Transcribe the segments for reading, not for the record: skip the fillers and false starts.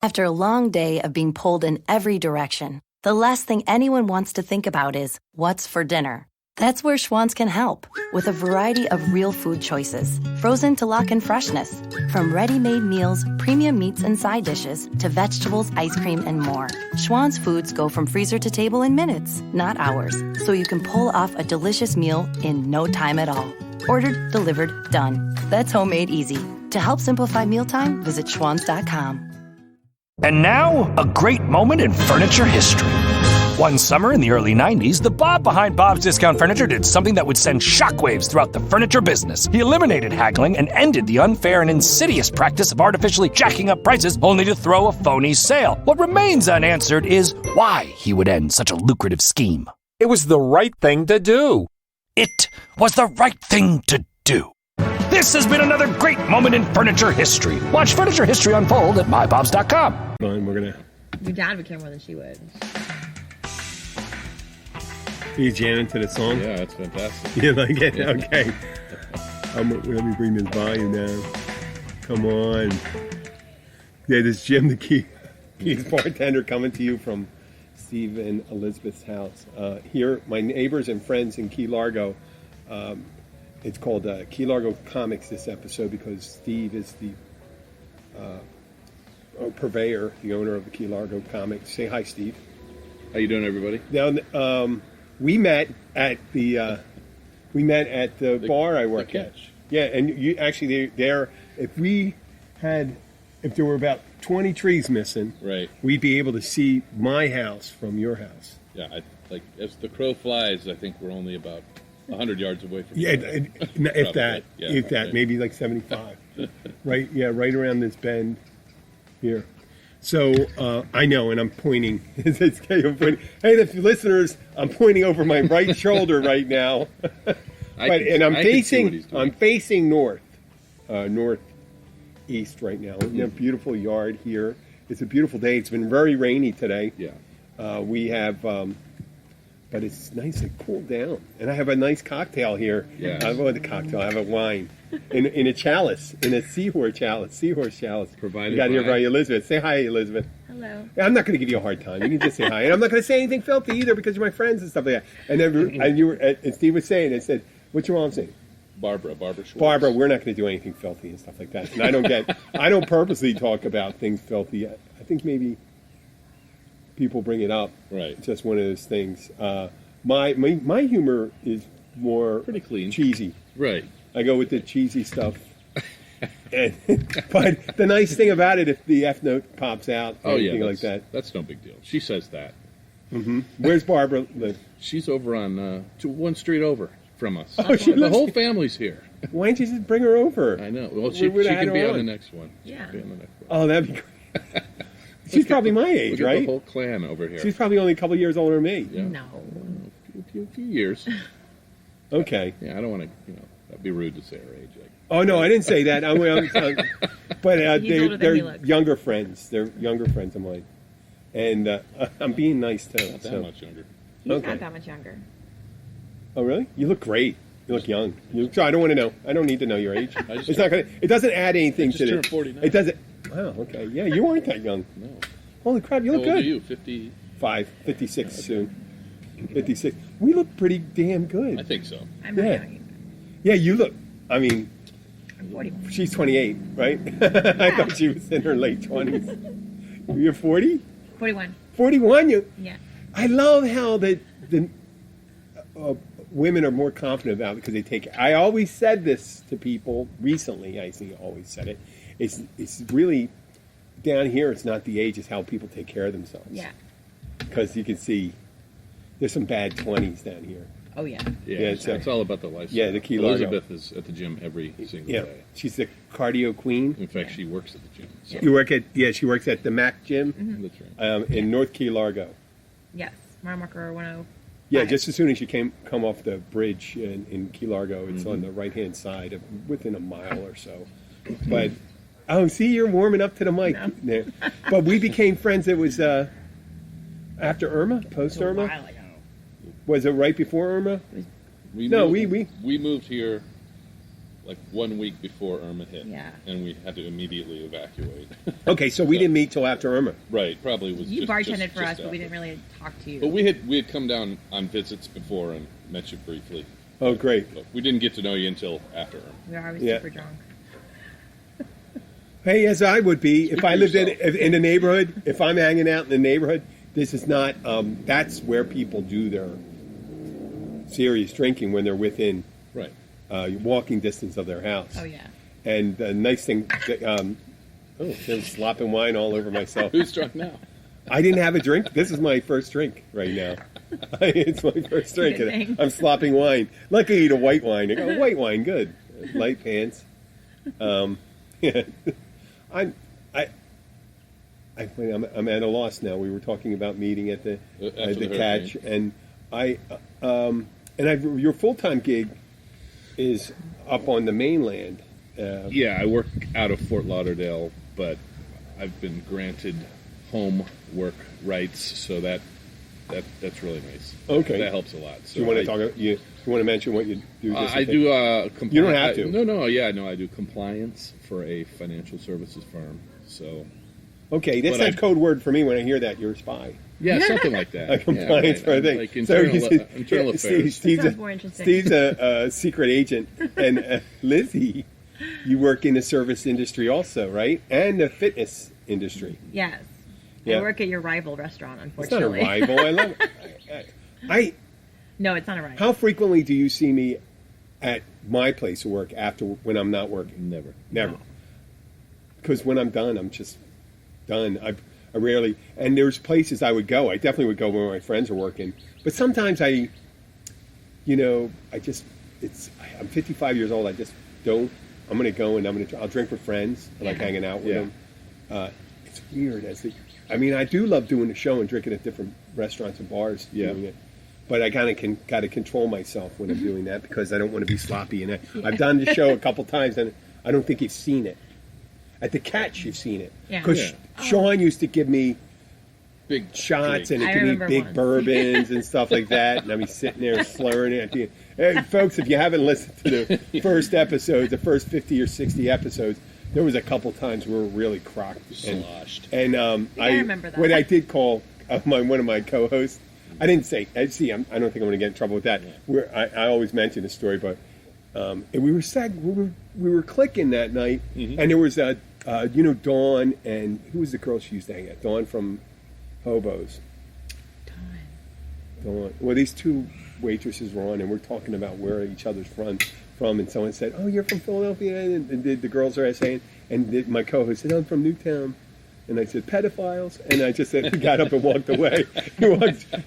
After a long day of being pulled in every direction, the last thing anyone wants to think about is what's for dinner. That's where Schwann's can help, with a variety of real food choices, frozen to lock in freshness. From ready-made meals, premium meats and side dishes, to vegetables, ice cream, and more. Schwann's foods go from freezer to table in minutes, not hours, so you can pull off a delicious meal in no time at all. Ordered, delivered, done. That's homemade easy. To help simplify mealtime, visit schwans.com. And now, a great moment in furniture history. One summer in the early 90s, the Bob behind Bob's Discount Furniture did something that would send shockwaves throughout the furniture business. He eliminated haggling and ended the unfair and insidious practice of artificially jacking up prices only to throw a phony sale. What remains unanswered is why he would end such a lucrative scheme. It was the right thing to do. It was the right thing to do. This has been another great moment in furniture history. Watch furniture history unfold at mybobs.com. Your dad would care more than she would. Are you jamming to the song? Yeah, that's fantastic. You like it? Okay. Let me bring this volume down. Come on. Yeah, this is Jim, the Key's bartender, coming to you from Steve and Elizabeth's house. Here, my neighbors and friends in Key Largo. It's called Key Largo Comics this episode because Steve is the purveyor, the owner of the Key Largo Comics. Say hi, Steve. How you doing, everybody? Now, we met at the bar I work at. Yeah, and you actually there. If there were about 20 trees missing, right, we'd be able to see my house from your house. Yeah, as the crow flies, I think we're only about 100 yards away from. Yeah, if that, maybe like 75. Right? Yeah, right around this bend here. So I know, and I'm pointing. Hey, the listeners, I'm pointing over my right shoulder right now. I'm facing north, northeast right now. We have a beautiful yard here. It's a beautiful day. It's been very rainy today. Yeah. We have, but it's nice and cool down. And I have a nice cocktail here. Yeah. I have a cocktail. I have a wine. In a chalice, in a seahorse chalice. Provided got here by Elizabeth. Say hi, Elizabeth. Hello. I'm not going to give you a hard time. You can just say hi, and I'm not going to say anything filthy either because you're my friends and stuff like that. And then and Steve was saying, I said, "What's your mom saying?" Barbara Schwartz. Barbara, we're not going to do anything filthy and stuff like that. And I don't purposely talk about things filthy. I think maybe people bring it up. Right. It's just one of those things. My humor is more pretty clean, cheesy. Right. I go with the cheesy stuff. But the nice thing about it, if the F note pops out, or anything like that. That's no big deal. She says that. Mm-hmm. Where's Barbara live? She's over on one street over from us. Oh, the whole family's here. Why don't you just bring her over? I know. Well, she can be on the next one. Yeah. Oh, that'd be great. She's probably my age, right? The whole clan over here. She's probably only a couple years older than me. Yeah. No. A few years. Okay. Yeah, I don't want to, that'd be rude to say her age. Oh, no, I didn't say that. But they're younger friends. They're younger friends of mine. And I'm being nice, too. Not that much younger. He's not that much younger. Oh, really? You look great. You look young. So I don't want to know. I don't need to know your age. It's not gonna. It doesn't add anything to it. Turned 49. It doesn't. Wow. Okay. Yeah, you aren't that young. No. Holy crap! You look How old good. Are you 55, 56 soon. 56. We look pretty damn good. I think so. I'm not young. Yeah, you look. I mean, I'm 41. She's 28, right? I thought she was in her late 20s. You're 40? 41. 41. Yeah. I love how the women are more confident about it because they take it. I always said this to people recently. I think I always said it. It's really down here. It's not the age; it's how people take care of themselves. Yeah. Because you can see there's some bad 20s down here. Oh yeah. Yeah, it's all about the lifestyle. Yeah, the Key Largo. Elizabeth is at the gym every single day. She's the cardio queen. In fact, she works at the gym. So. She works at the Mac gym. Mm-hmm. That's right. In North Key Largo. Yes, mile marker 10. Yeah, just as soon as you come off the bridge in Key Largo, it's on the right-hand side, within a mile or so. But, see, you're warming up to the mic. No. But we became friends. It was after Irma, post-Irma? A while ago. Was it right before Irma? We moved here like 1 week before Irma hit. Yeah. And we had to immediately evacuate. Okay, so we didn't meet till after Irma. Right, probably was You just bartended for just us, but after. we didn't really talk to you. But we had come down on visits before and met you briefly. Oh, great. But we didn't get to know you until after Irma. We were always Yeah. super drunk. Hey, as I would be if Speak I for lived yourself. in the neighborhood. If I'm hanging out in the neighborhood, this is not. That's where people do their serious drinking when they're within Right. walking distance of their house. Oh, yeah. And the nice thing, there's slopping wine all over myself. Who's drunk now? I didn't have a drink. This is my first drink right now. It's my first drink. Good And thing. I'm slopping wine. Luckily, I eat a white wine. I go, white wine, good. Light pants. Yeah. I'm at a loss now. We were talking about meeting at the After the catch, hurricane. and your full time gig is up on the mainland. Yeah, I work out of Fort Lauderdale, but I've been granted home work rights, so that's really nice. Okay. That helps a lot. So Do you want to talk? You want to mention what you do? just I a thing? do. You don't have to. No. I do compliance for a financial services firm. So Okay, that's But that code word for me when I hear that you're a spy. yeah, something like that. A compliance yeah, for a I'm thing. like internal affairs. Steve's Sounds more interesting. Steve's a secret agent, and Lizzie, you work in the service industry also, right? And the fitness industry. Yes. Yeah. I work at your rival restaurant, It's not a unfortunately. rival. I love it. No, it's not a rival. How frequently do you see me at my place of work after when I'm not working? Never. Never. Because when I'm done, I'm just done. I rarely, and there's places I would go. I definitely would go where my friends are working. But sometimes I'm 55 years old. I just don't. I'm going to go and I'll drink with friends. I like Yeah. hanging out with Yeah. them. It's weird. I do love doing the show and drinking at different restaurants and bars. Yeah. Doing it. But I kind of got to control myself when I'm doing that because I don't want to be sloppy. And I've done the show a couple times, and I don't think you've seen it. At the Catch, you've seen it. Yeah. Because Yeah. Sean used to give me Big shots, and drink. it I could be remember big once. bourbons and stuff like that. And I'd be sitting there slurring it at the end. Hey, folks, if you haven't listened to the first episodes, the first 50 or 60 episodes, there was a couple times we were really crocked. And, Sloshed. and I remember that. What I did call one of my co-hosts, I didn't say, I don't think I'm going to get in trouble with that. I always mention the story, but and we were clicking that night, and there was Dawn, and who was the girl she used to hang at? Dawn from Hobos. Dawn. Well, these two waitresses were on, and we're talking about where each other's from, and someone said, "Oh, you're from Philadelphia," and the girls are saying, and my co-host said, "I'm from Newtown." And I said, pedophiles. And I just said, he got up and walked away.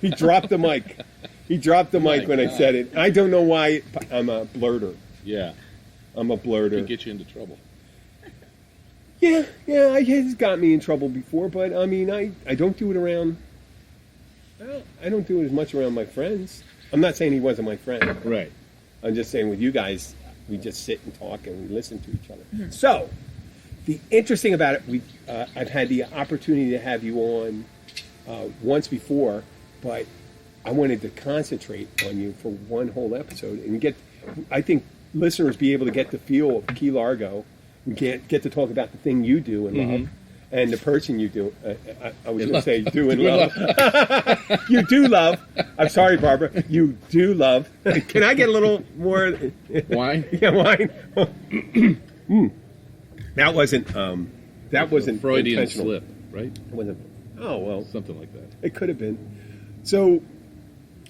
He dropped the mic. He dropped the mic when I said it. I don't know why I'm a blurter. Yeah, I'm a blurter. could get you into trouble. Yeah, he's got me in trouble before, but I mean, I don't do it around, I don't do it as much around my friends. I'm not saying he wasn't my friend. Right. I'm just saying with you guys, we just sit and talk and we listen to each other. So, the interesting about it, I've had the opportunity to have you on once before, but I wanted to concentrate on you for one whole episode and I think listeners be able to get the feel of Key Largo. We can't get to talk about the thing you do and love and the person you do. I was going to say do and love. You do love. I'm sorry, Barbara. You do love. Can I get a little more? Why? Yeah, wine. That wasn't Freudian intentional. slip, right? It wasn't. Oh well, Something like that. it could have been. So,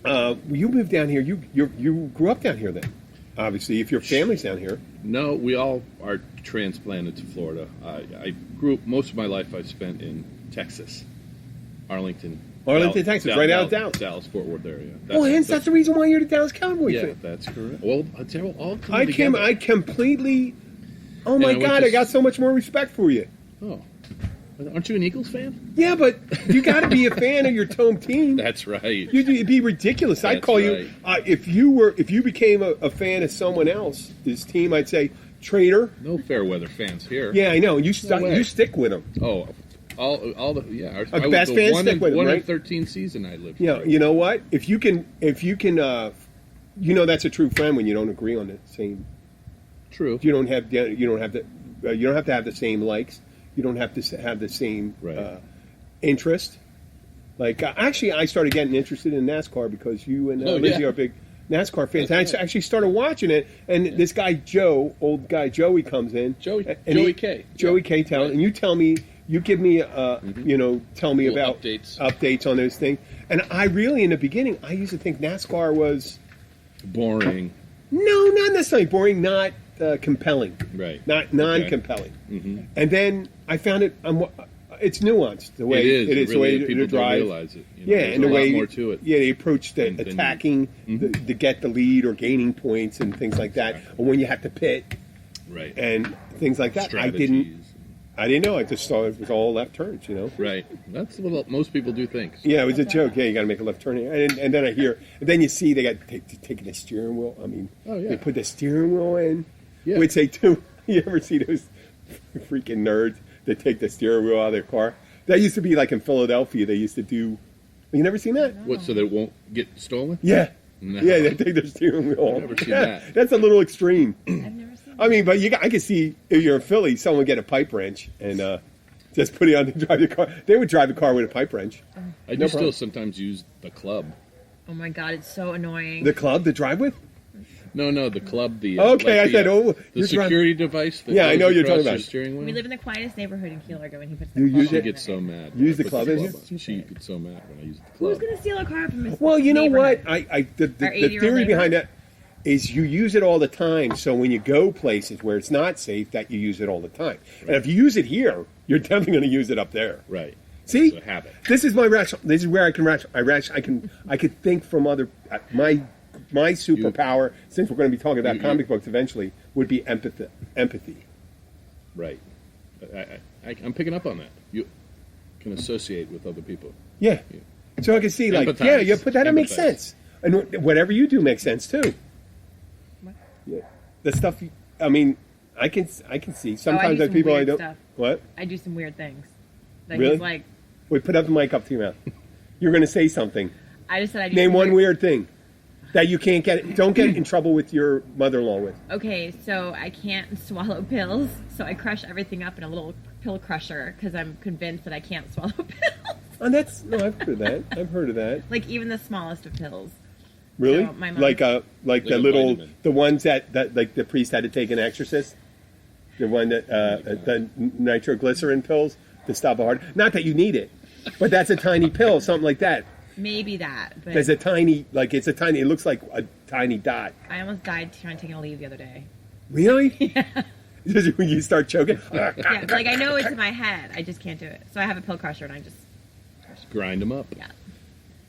you moved down here. You grew up down here then. Obviously, if your family's down here. No, we all are transplanted to Florida. I grew up, most of my life I spent in Texas, Arlington, Texas, right out of Dallas. Dallas, Fort Worth area. Well, hence that's the reason why you're the Dallas Cowboys yeah, fan. that's correct. Well, I'll tell you, all I completely. Oh my I went God! to I got so much more respect for you. Oh, aren't you an Eagles fan? Yeah, but you got to be a fan of your home team. That's right. It'd be ridiculous. I'd That's call you if you became a fan of someone else's team. I'd say traitor. No fair weather fans here. Yeah, I know. You way. you stick with them. Oh, all the yeah. A best fan stick with 'em, one right? in 13 season I lived. Yeah, you know what? If you can, that's a true friend when you don't agree on the same True. You don't have to have the same likes. You don't have to have the same Right. interest. Like actually, I started getting interested in NASCAR because you and Oh, Lizzie yeah. are big NASCAR fans. That's I right. actually started watching it, and this guy old guy Joey comes in. Joey K. Joey Yeah. K. Town, Right. and you tell me, you give me, tell me Little about updates. on those things. And I really, in the beginning, I used to think NASCAR was Boring. no, not necessarily boring, not compelling, Right. not non-compelling. Mm-hmm. And then I found it. It's nuanced the way It is. the really, way people to don't drive. realize it. You know, Yeah, there's and a the lot way more to it. Yeah, they approach the than you- attacking to get the lead or gaining points and things like that, Exactly. or when you have to pit Right. and things like that. Strategies. I didn't know. I just saw it was all left turns. Right. That's what most people do think. Yeah, it was a joke. Yeah, you got to make a left turn here, and then I hear, and then you see they got taking the steering wheel. I mean, Oh, yeah. they put the steering wheel in, Yeah. which they do. You ever see those freaking nerds that take the steering wheel out of their car? That used to be like in Philadelphia. They used to do. You never seen that? What, so that it won't get stolen? Yeah, No. yeah. They take their steering wheel. I've never seen Yeah, that. That's a little extreme. I've never seen I mean, but I could see if you're in Philly, someone would get a pipe wrench and just put it on to drive the car. They would drive the car with a pipe wrench. I do No still problem. sometimes use the club. Oh my god, it's so annoying. The club to drive with? No, the club. The Okay, like I said, the you're security device. That Yeah, I goes know you're across talking your about. steering wheel. We live in the quietest neighborhood in Key Largo, and he puts the You club use on it? She gets so mad. Use the I put club in here? on. She gets so mad when I use the Who's club. gonna steal a car from his Well, you know what? neighborhood? The Our 80-year-old theory neighbor? behind that is you use it all the time. So when you go places where it's not safe, that you use it all the time. And if you use it here, you're definitely going to use it up there. Right. See, It's a habit. this is my rational. This is where I can I could think from other my superpower. Since we're going to be talking about comic books eventually, would be empathy. Right. I'm picking up on that. You can associate with other people. Yeah. So I can see, like, Empathize. yeah, you put that. It makes Empathize. sense, and whatever you do makes sense too. What? Yeah. The stuff. I mean, I can see sometimes do like some people I weird don't. stuff. What? I do some weird things. That Really? he's like, Wait, put up the mic up to your mouth. You're going to say something. I just said I do Name some one weird thing that you can't get. Don't get in trouble with your mother-in-law with. Okay, so I can't swallow pills, so I crush everything up in a little pill crusher because I'm convinced that I can't swallow pills. Oh, I've heard of that. I've heard of that. Like even the smallest of pills. Really? So my mom- Like the Like a little, vitamin. the ones that like the priest had to take an exorcist. The one that the nitroglycerin pills to stop a heart. Not that you need it, but that's a tiny pill, something like that. Maybe that, but There's a tiny, it looks like a tiny dot. I almost died trying to take a leave the other day. Really? Yeah. When you start choking. Yeah, but, like I know it's in my head, I just can't do it. So I have a pill crusher and I just Grind them up. yeah.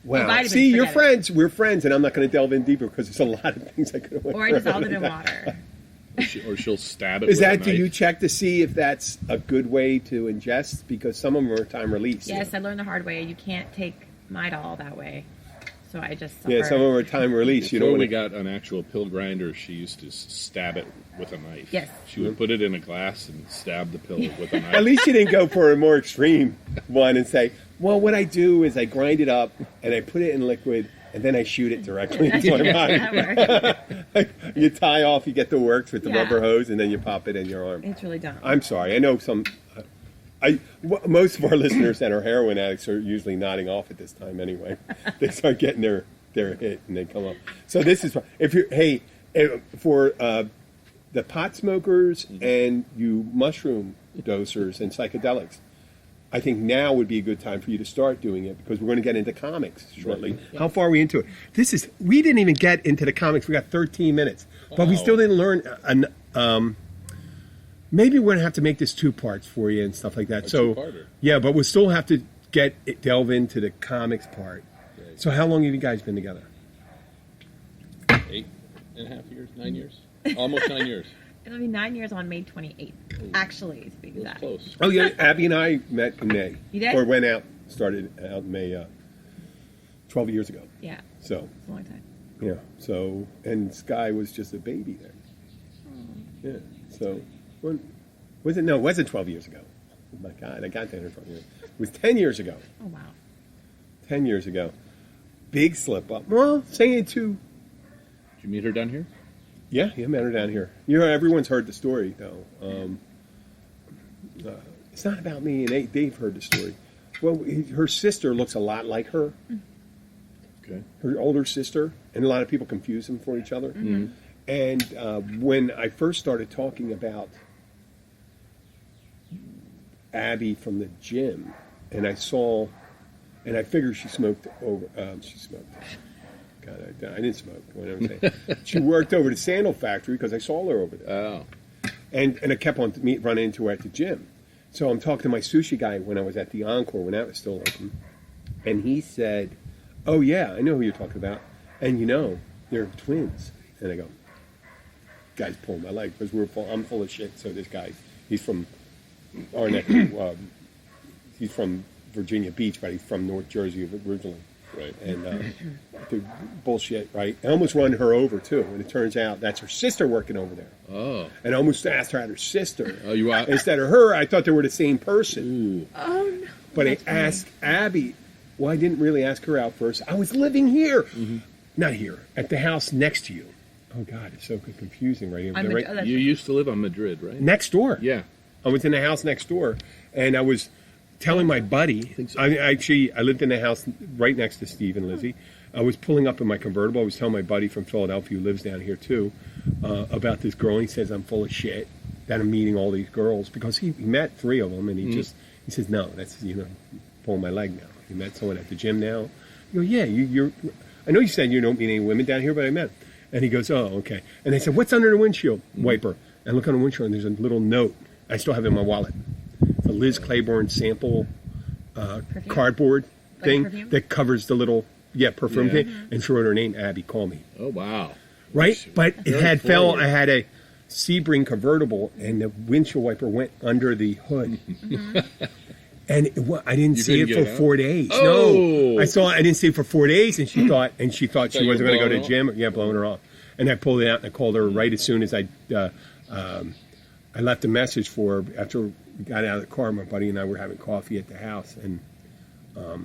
Wow. vitamins, See, you're forget it. friends. We're friends, and I'm not going to delve in deeper because there's a lot of things I could have went Or I further dissolve it than in that. water. Or she'll stab it. Is with a that, do knife. you check to see if that's a good way to ingest? Because some of them are time release. Yes, I learned the hard way. You can't take Midol that way. So I just suffer. Yeah, some of them are time release. You Before don't we want got an actual pill grinder, she used to stab it with a knife. Yes. She would put it in a glass and stab the pill with a knife. At least you didn't go for a more extreme one and say, well, what I do is I grind it up and I put it in liquid and then I shoot it directly into my body. That works. You tie off, you get the works with the Yeah. rubber hose, and then you pop it in your arm. It's really dumb. I'm sorry. I know most of our listeners that are heroin addicts are usually nodding off at this time anyway. They start getting their hit and they come up. So this is if you're for the pot smokers and you mushroom dosers and psychedelics. I think now would be a good time for you to start doing it because we're going to get into comics shortly. Right. How far are we into it? We didn't even get into the comics. We got 13 minutes, but we still didn't learn. Maybe we're going to have to make this 2 parts for you and stuff like that. So two-parter. yeah, but we'll still have to delve into the comics part. Right. So how long have you guys been together? 8.5 years, 9 years, almost 9 years. It'll be 9 years on May 28th. Actually, to be It was exact. close. Oh yeah, Abby and I met in May. You did? Or started out in May 12 years ago. Yeah, So it's a long time. yeah, so and Sky was just a baby then. Yeah, so when was it? No, it wasn't 12 years ago. Oh my God, I got that in 12 years. It was 10 years ago. Oh wow. 10 years ago. Big slip up. Well, saying it too. Did you meet her down here? Yeah, met her down here. You know, everyone's heard the story, though. It's not about me, and they've heard the story. Well, her sister looks a lot like her. Okay. Her older sister, and a lot of people confuse them for each other. Mm-hmm. And when I first started talking about Abby from the gym, and I figured she smoked over. She smoked. God, I didn't smoke. What I'm saying. She worked over the sandal factory because I saw her over there. Oh. And I kept on running into her at the gym. So I'm talking to my sushi guy when I was at the Encore when that was still open, and he said, "Oh yeah, I know who you're talking about, and you know they're twins." And I go, "Guy's pulling my leg because I'm full of shit." So this guy, he's from our neck. He's from Virginia Beach, but he's from North Jersey originally. Right. And the bullshit, right? I almost run her over too, and it turns out that's her sister working over there. Oh. And I almost asked her at her sister. Oh, you are? Instead of her, I thought they were the same person. Ooh. Oh no! But I asked Abby. Well, I didn't really ask her out first. I was living here, not here, at the house next to you. Oh God, it's so confusing, right? Right? You used to live on Madrid, right? Next door. Yeah. I was in the house next door, and I was telling my buddy. I lived in the house right next to Steve and Lizzie. I was pulling up in my convertible. I was telling my buddy from Philadelphia who lives down here too about this girl. He says I'm full of shit. That I'm meeting all these girls because he met 3 of them, and he says no, that's pulling my leg now. You met someone at the gym now. You go, yeah, you're. I know you said you don't meet any women down here, but I met. And he goes, oh, okay. And I said, what's under the windshield wiper? And I look on the windshield, and there's a little note. I still have it in my wallet. It's a Liz Claiborne sample cardboard thing that covers the little perfume thing, and she wrote her name, Abby. Call me. Oh wow! Right, but it had fell. I had a Sebring convertible, and the windshield wiper went under the hood. And I didn't see it for 4 days. Oh. No, I didn't see it for 4 days, and she thought she wasn't going to go to the gym. Yeah, blowing her off. And I pulled it out, and I called her right as soon as I left a message for her after we got out of the car. My buddy and I were having coffee at the house, and I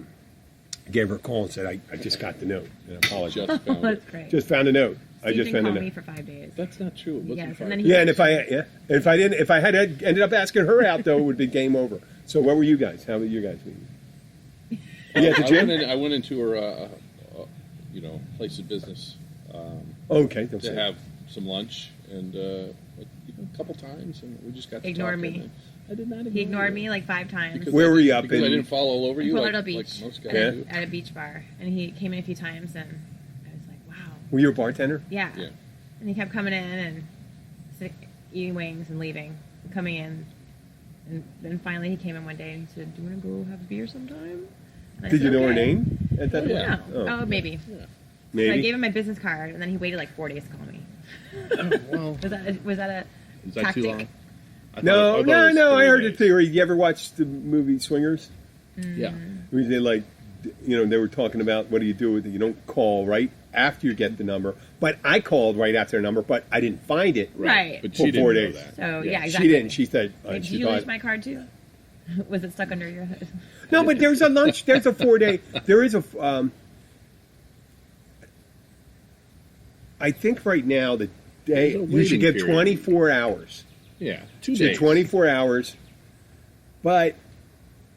gave her a call and said, I just got the note, and I apologize. That's great. Just found a note. Steve I just found a note. me for 5 days. That's not true. It wasn't Yes, 5 and then days. he- Yeah, and if I had ended up asking her out though, it would be game over. So what were you guys? How about you guys? You at the gym? I went into her, place of business Okay. Don't to say have some lunch, and a couple times, and we just got to Ignore talking, me. and I did not. He ignored me like 5 times. Where were you up Because in? I didn't fall all over you Florida like Beach most guys Yeah. do. at a beach bar, and he came in a few times, and I was like, wow. Were you a bartender? Yeah. Yeah. And he kept coming in and eating wings and leaving, and coming in. And then finally he came in one day and he said, do you want to go have a beer sometime? And I Did you said, know her "Okay." name at that Yeah. point? No. Oh, maybe. Yeah. So I Maybe. gave him my business card, and then he waited like 4 days to call me. Well, Was that a is that tactic? too long? I No. thought it was I 3 heard the days. theory. You ever watch the movie Swingers? Yeah. Where they they were talking about what do you do with it? You don't call right after you get the number. But I called right after the number, but I didn't find it. Right. But For she 4 didn't know days. that. So, Yeah. yeah, exactly. She didn't. She said Did she you thought. lose my card too? Was it stuck under your hood? No, but there's a lunch. There's a 4 day. There is a. I think right now the day There's a you should waiting give period. 24 hours. Yeah. 2 So days. 24 hours. But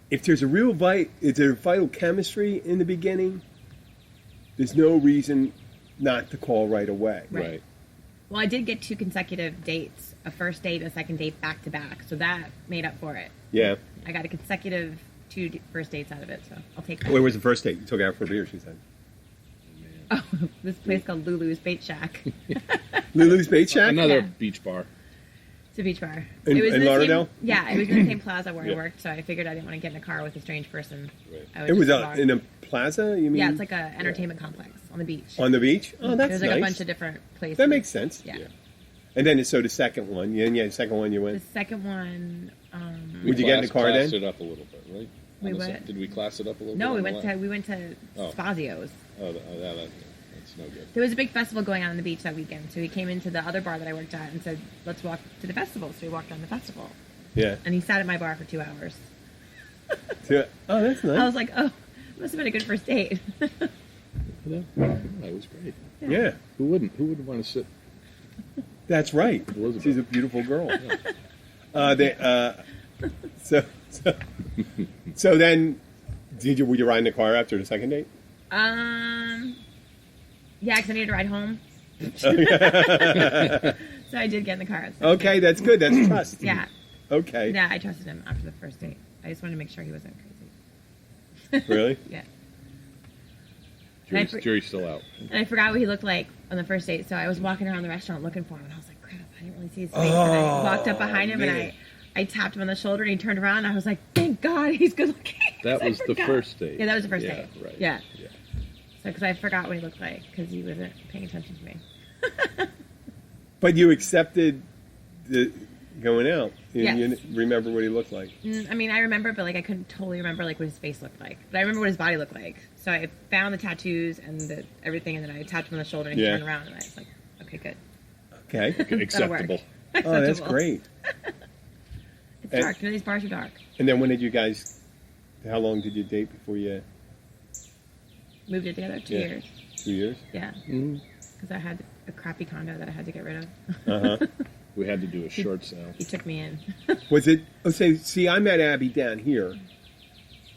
if there's a real vital chemistry in the beginning, there's no reason not to call right away. Right. Well, I did get 2 consecutive dates, a first date and a second date back to back, so that made up for it. Yeah. I got a consecutive 2 first dates out of it, so I'll take that. Where was the first date? You took her out for a beer, she said. Oh, this place called Lulu's Bait Shack. Lulu's Bait Shack? Another Yeah. beach bar. It's a beach bar. In the Lauderdale? Same, yeah, it was in the same plaza where Yeah. I worked, so I figured I didn't want to get in a car with a strange person. Right. I would It was just walk. in a plaza, you mean? Yeah, it's like an entertainment complex on the beach. On the beach? Oh, that's There's like nice. a bunch of different places. That makes sense. Yeah. Yeah. And then, so the second one, the second one you The went. second one, Would you get in the car classed then? it up a little bit, right? We On the what? side. Did we class it up a little bit? no, on we the went left? to Oh. Spazio's. That's no good. There was a big festival going on the beach that weekend, so he came into the other bar that I worked at and said, "Let's walk to the festival." So we walked on the festival, Yeah. and he sat at my bar for 2 hours. Oh, that's nice. I was like, "Oh, must have been a good first date." That was great. Yeah. Who wouldn't want to sit That's right. Elizabeth. She's a beautiful girl. So then, were you riding the car after the second date? Yeah, because I needed to ride home. So I did get in the car. Okay, that's good. That's trust. Yeah. Okay. Yeah, I trusted him after the first date. I just wanted to make sure he wasn't crazy. Really? Yeah. Jury's still out. And I forgot what he looked like on the first date, so I was walking around the restaurant looking for him, and I was like, crap, I didn't really see his face. And I walked up behind him, man. and I tapped him on the shoulder, and he turned around, and I was like, thank God, he's good looking. That was the first date. Yeah, that was the first Yeah, date. right. Yeah. Yeah. So, because I forgot what he looked like, because he wasn't paying attention to me. But you accepted the going out. Yes. You remember what he looked like. I mean, I remember, but like I couldn't totally remember like what his face looked like. But I remember what his body looked like. So I found the tattoos and everything, and then I tapped him on the shoulder, and he turned around, and I was like, okay, good. Okay. Acceptable. Oh, that's great. It's dark. These bars are dark. And then when did you guys? How long did you date before you Moved it together 2 years. 2 years? Yeah. Mm-hmm. Because I had a crappy condo that I had to get rid of. Uh-huh. We had to do a short sale. He took me in. Was it? Oh, see, I met Abby down here,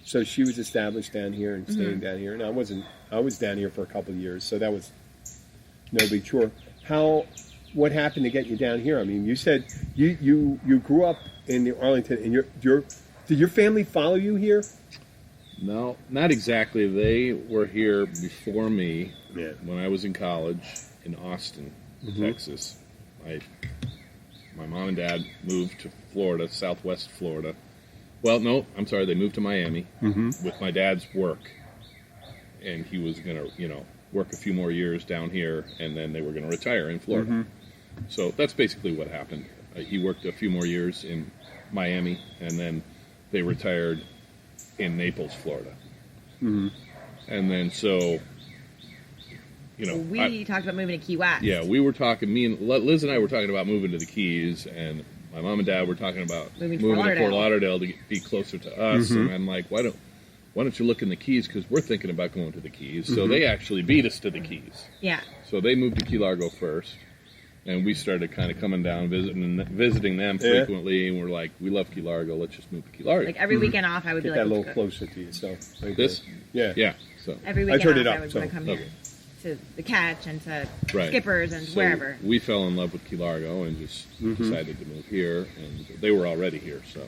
so she was established down here and staying down here, and I wasn't. I was down here for a couple of years, so that was no big chore. What happened to get you down here? I mean, you said you grew up in Arlington, and did your family follow you here? No, not exactly. They were here before me. Yeah. When I was in college in Austin, Texas. My mom and dad moved to Florida, Southwest Florida. Well, no, I'm sorry. They moved to Miami with my dad's work, and he was going to, work a few more years down here, and then they were going to retire in Florida. So that's basically what happened. He worked a few more years in Miami, and then they retired in Naples, Florida. And then we talked about moving to Key West. Yeah, we were talking. Liz and I were talking about moving to the Keys, and my mom and dad were talking about moving to Fort Lauderdale to be closer to us. And I'm like, why don't you look in the Keys, because we're thinking about going to the Keys. So they actually beat us to the Keys. Yeah. So they moved to Key Largo first, and we started kind of coming down, visiting them frequently, and we're like, we love Key Largo. Let's just move to Key Largo. Like every weekend off, I would Get be like, that a little closer to yourself. Like this? Yeah. So every I turned weekend it off, up, I would so- want to come here to the Catch and to Skippers and So wherever. we fell in love with Key Largo and just decided to move here, and they were already here. So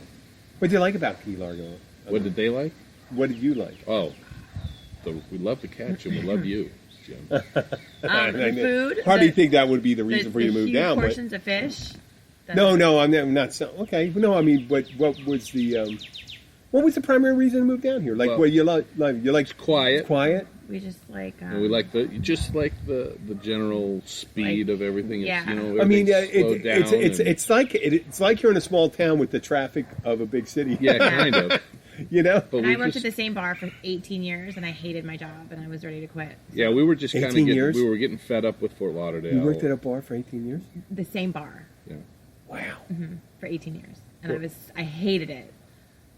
What do you like about Key Largo? what did they like? What did you like? Oh, we love the Catch, and we love you, Jim. The food. Hardly the, think that would be the reason for you to move huge down. portions of fish. No, I'm not. So, okay, no, I mean, but what was the primary reason to move down here? Like, Well, what you like quiet. Quiet. We just like. And we like the general speed of everything. Yeah. It's, I mean, slowed down it's like you're in a small town with the traffic of a big city. yeah, kind of. But And I worked at the same bar for 18 years, and I hated my job, and I was ready to quit. Yeah, we were just kind of 18 years? we were getting fed up with Fort Lauderdale. You worked at a bar for 18 years. The same bar. Yeah. Wow. For 18 years, and I hated it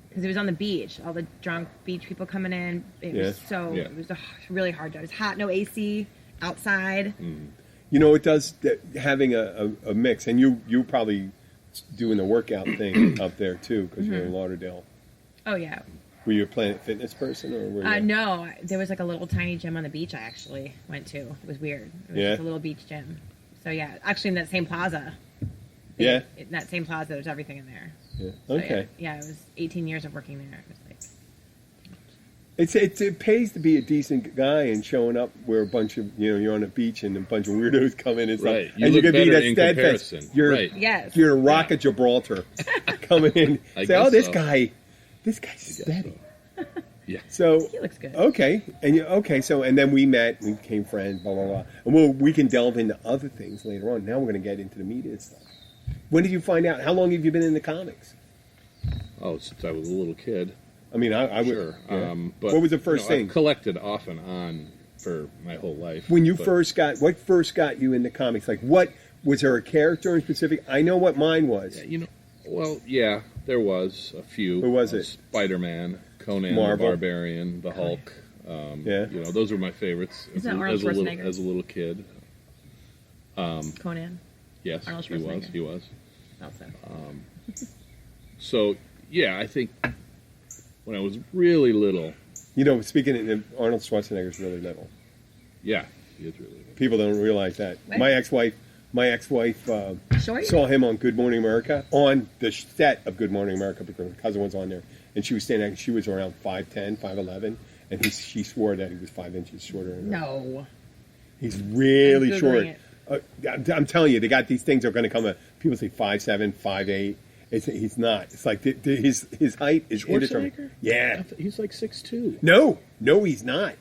because it was on the beach. All the drunk beach people coming in. It was a really hard job. It was hot, no AC, outside. It does having a mix, and you probably doing the workout thing up there too because you're in Lauderdale. Oh yeah. Were you a Planet Fitness person, or were you? No, there was like a little tiny gym on the beach I actually went to. It was weird. It was just a little beach gym. So yeah, actually in that same plaza. Yeah. In that same plaza, there's everything in there. Yeah. So, Okay. Yeah, it was 18 years of working there. It was like. It pays to be a decent guy and showing up where a bunch of you're on a beach and a bunch of weirdos come in and stuff. Right. And you could be better that in steadfast. comparison. You're Right. Yes. you're a rock at Gibraltar coming in. I Say, oh, guess this so. guy's steady. Yeah. So He looks good. Okay, so and then we met, we became friends, blah blah blah, and we can delve into other things later on. Now we're going to get into the media stuff. When did you find out? How long have you been in the comics? Oh, since I was a little kid. I mean, I would. Sure. Yeah. But what was the first thing? I've collected off and on for my whole life. When you but- what first got you into comics? Like, what was there a character in specific? I know what mine was. Yeah, there was a few. Who was it? Spider-Man, Conan Marvel. the Barbarian, the Hulk. Those were my favorites Isn't that Arnold Schwarzenegger? as a little kid. Conan. Yes, Arnold he was. Schwarzenegger. He was. Also. So yeah, I think when I was really little, You know, speaking of Arnold Schwarzenegger's really little. yeah, he is really little. People don't realize that. What? My ex-wife Short? saw him on Good Morning America, on the set of Good Morning America, because her cousin was on there, and she was standing. She was around 5'10", 5'11", and she swore that he was 5 inches shorter than her. No. He's really I'm short. Googling I'm telling you, they got these things that are going to come. People say 5'7", 5'8". He's not. It's like his height is indeterminate. Schwarzenegger? Yeah. He's like 6'2". No, he's not.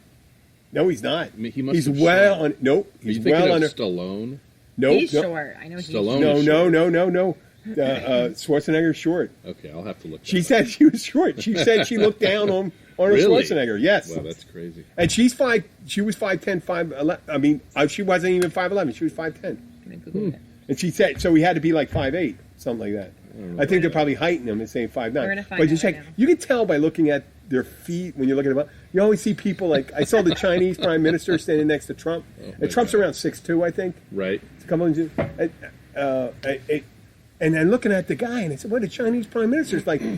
No, he's not. I mean, he must he's have well shrunk. on. Nope. Are you He's thinking well of under. Stallone? Nope. He's nope. short. I know he's Stallone short. is No. Schwarzenegger's short. Okay, I'll have to look. She that said she was short. She said she looked down on Arnold Really? Schwarzenegger. Yes. Wow, that's crazy. And she was 5'10", 5'11". I mean, she wasn't even 5'11". She was 5'10". I'm gonna Google it. And she said, so he had to be like 5'8", something like that. I think they're probably heighting him and saying 5'9". We're gonna find But you out check, right now. you can tell by looking at their feet when you're looking at them. You always see people like, I saw the Chinese prime minister standing next to Trump. And Trump's around 6'2", I think. Right. And then looking at the guy, and I said, "What a Chinese prime minister's like? He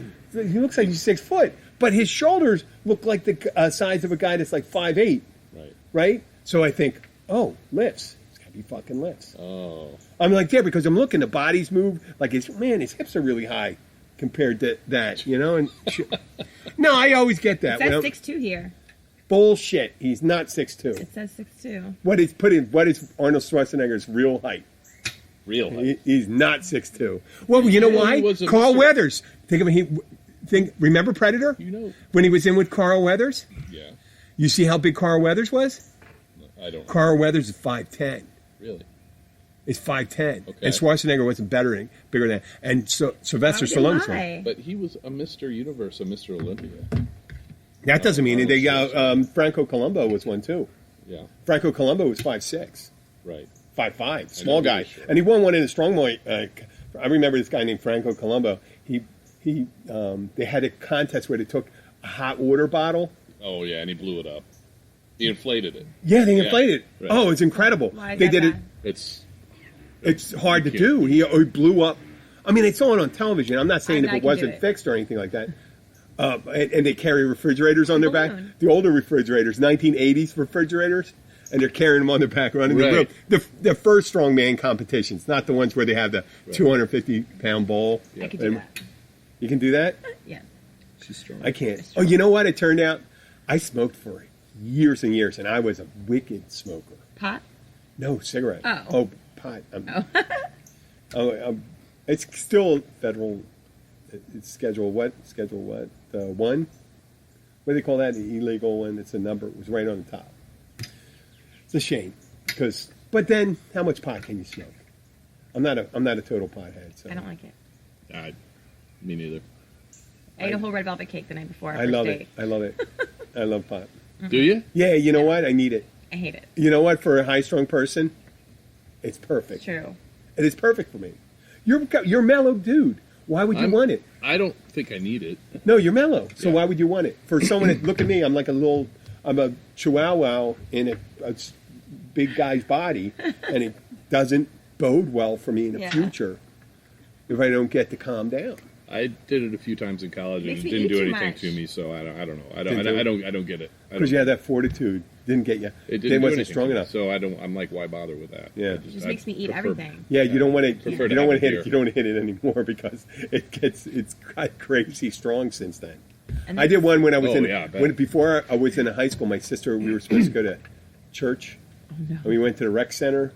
looks like he's 6 foot, but his shoulders look like the size of a guy that's like 5'8". Right. Right? So I think, oh, lifts. It's gotta be fucking lifts. Oh. I'm like, yeah, because I'm looking, the body's moved. Like, his hips are really high compared to that, you know? And no, I always get that. It says 6'2" here. Bullshit. He's not 6'2". It says 6'2". What is Arnold Schwarzenegger's real height? Real height. He's not 6'2". Well, you know why? He was a Carl Mr. Weathers. Remember Predator? You know. When he was in with Carl Weathers? Yeah. You see how big Carl Weathers was? I don't. Carl Weathers is 5'10". Really. It's 5'10". Okay. And Schwarzenegger wasn't bigger than that. And so Sylvester Why would Stallone's they one. lie? But he was a Mr. Universe, a Mr. Olympia. That doesn't mean Arnold they Schwarzenegger. Franco Columbo was one too. Yeah. Franco Columbo was 5'6". Right. 5'5", small he guy, was short. and he won one in the strongboy. I remember this guy named Franco Columbo. They had a contest where they took a hot water bottle. Oh yeah, and he blew it up. He inflated it. Yeah, they inflated it. Right. Oh, it's incredible. Why is They that did it. bad? It's It's hard to You do. can't- He blew up. I mean, it's on television. I'm not saying I if it can do wasn't it. fixed or anything like that. And they carry refrigerators on their back. Balloon. The older refrigerators, 1980s refrigerators, and they're carrying them on their back running Right. the first strongman competitions, not the ones where they have the 250-pound ball. I could do that. You can do that? Yeah. she's strong. I can't. Oh, you know what? It turned out I smoked for years and years, and I was a wicked smoker. Pot? No, cigarette. Oh. Pot. It's still federal. It's Schedule what? Schedule what? 1? What do they call that? The illegal one. It's a number. It was right on the top. It's a shame because. But then, how much pot can you smoke? I'm not a total pothead. So I don't like it. Me neither. I ate a whole red velvet cake the night before. our I first love date. it. I love it. I love pot. Do you? Yeah, you know what? I need it. I hate it. You know what? For a high-strung person, it's perfect. True. It is perfect for me. You're mellow, dude. Why would you want it? I don't think I need it. No, you're mellow. So Yeah. why would you want it? For someone that, look at me, I'm a chihuahua in a big guy's body, and it doesn't bode well for me in the Yeah. future if I don't get to calm down. I did it a few times in college and Makes it me didn't eat do too anything much. to me. So I don't know. I Didn't do it? don't get it. Because you had that fortitude. Didn't get you. It They didn't do wasn't anything strong to me, enough. So I'm like, why bother with that? Yeah. I It just I makes me eat prefer- everything. Yeah, you don't want to. Prefer You to don't want have to a hit it. beer. You don't want to hit it anymore because it's got crazy strong since then. And I did one when I was Oh, yeah, I bet. before I was in high school. My sister, we were supposed to go to church, and we went to the rec center,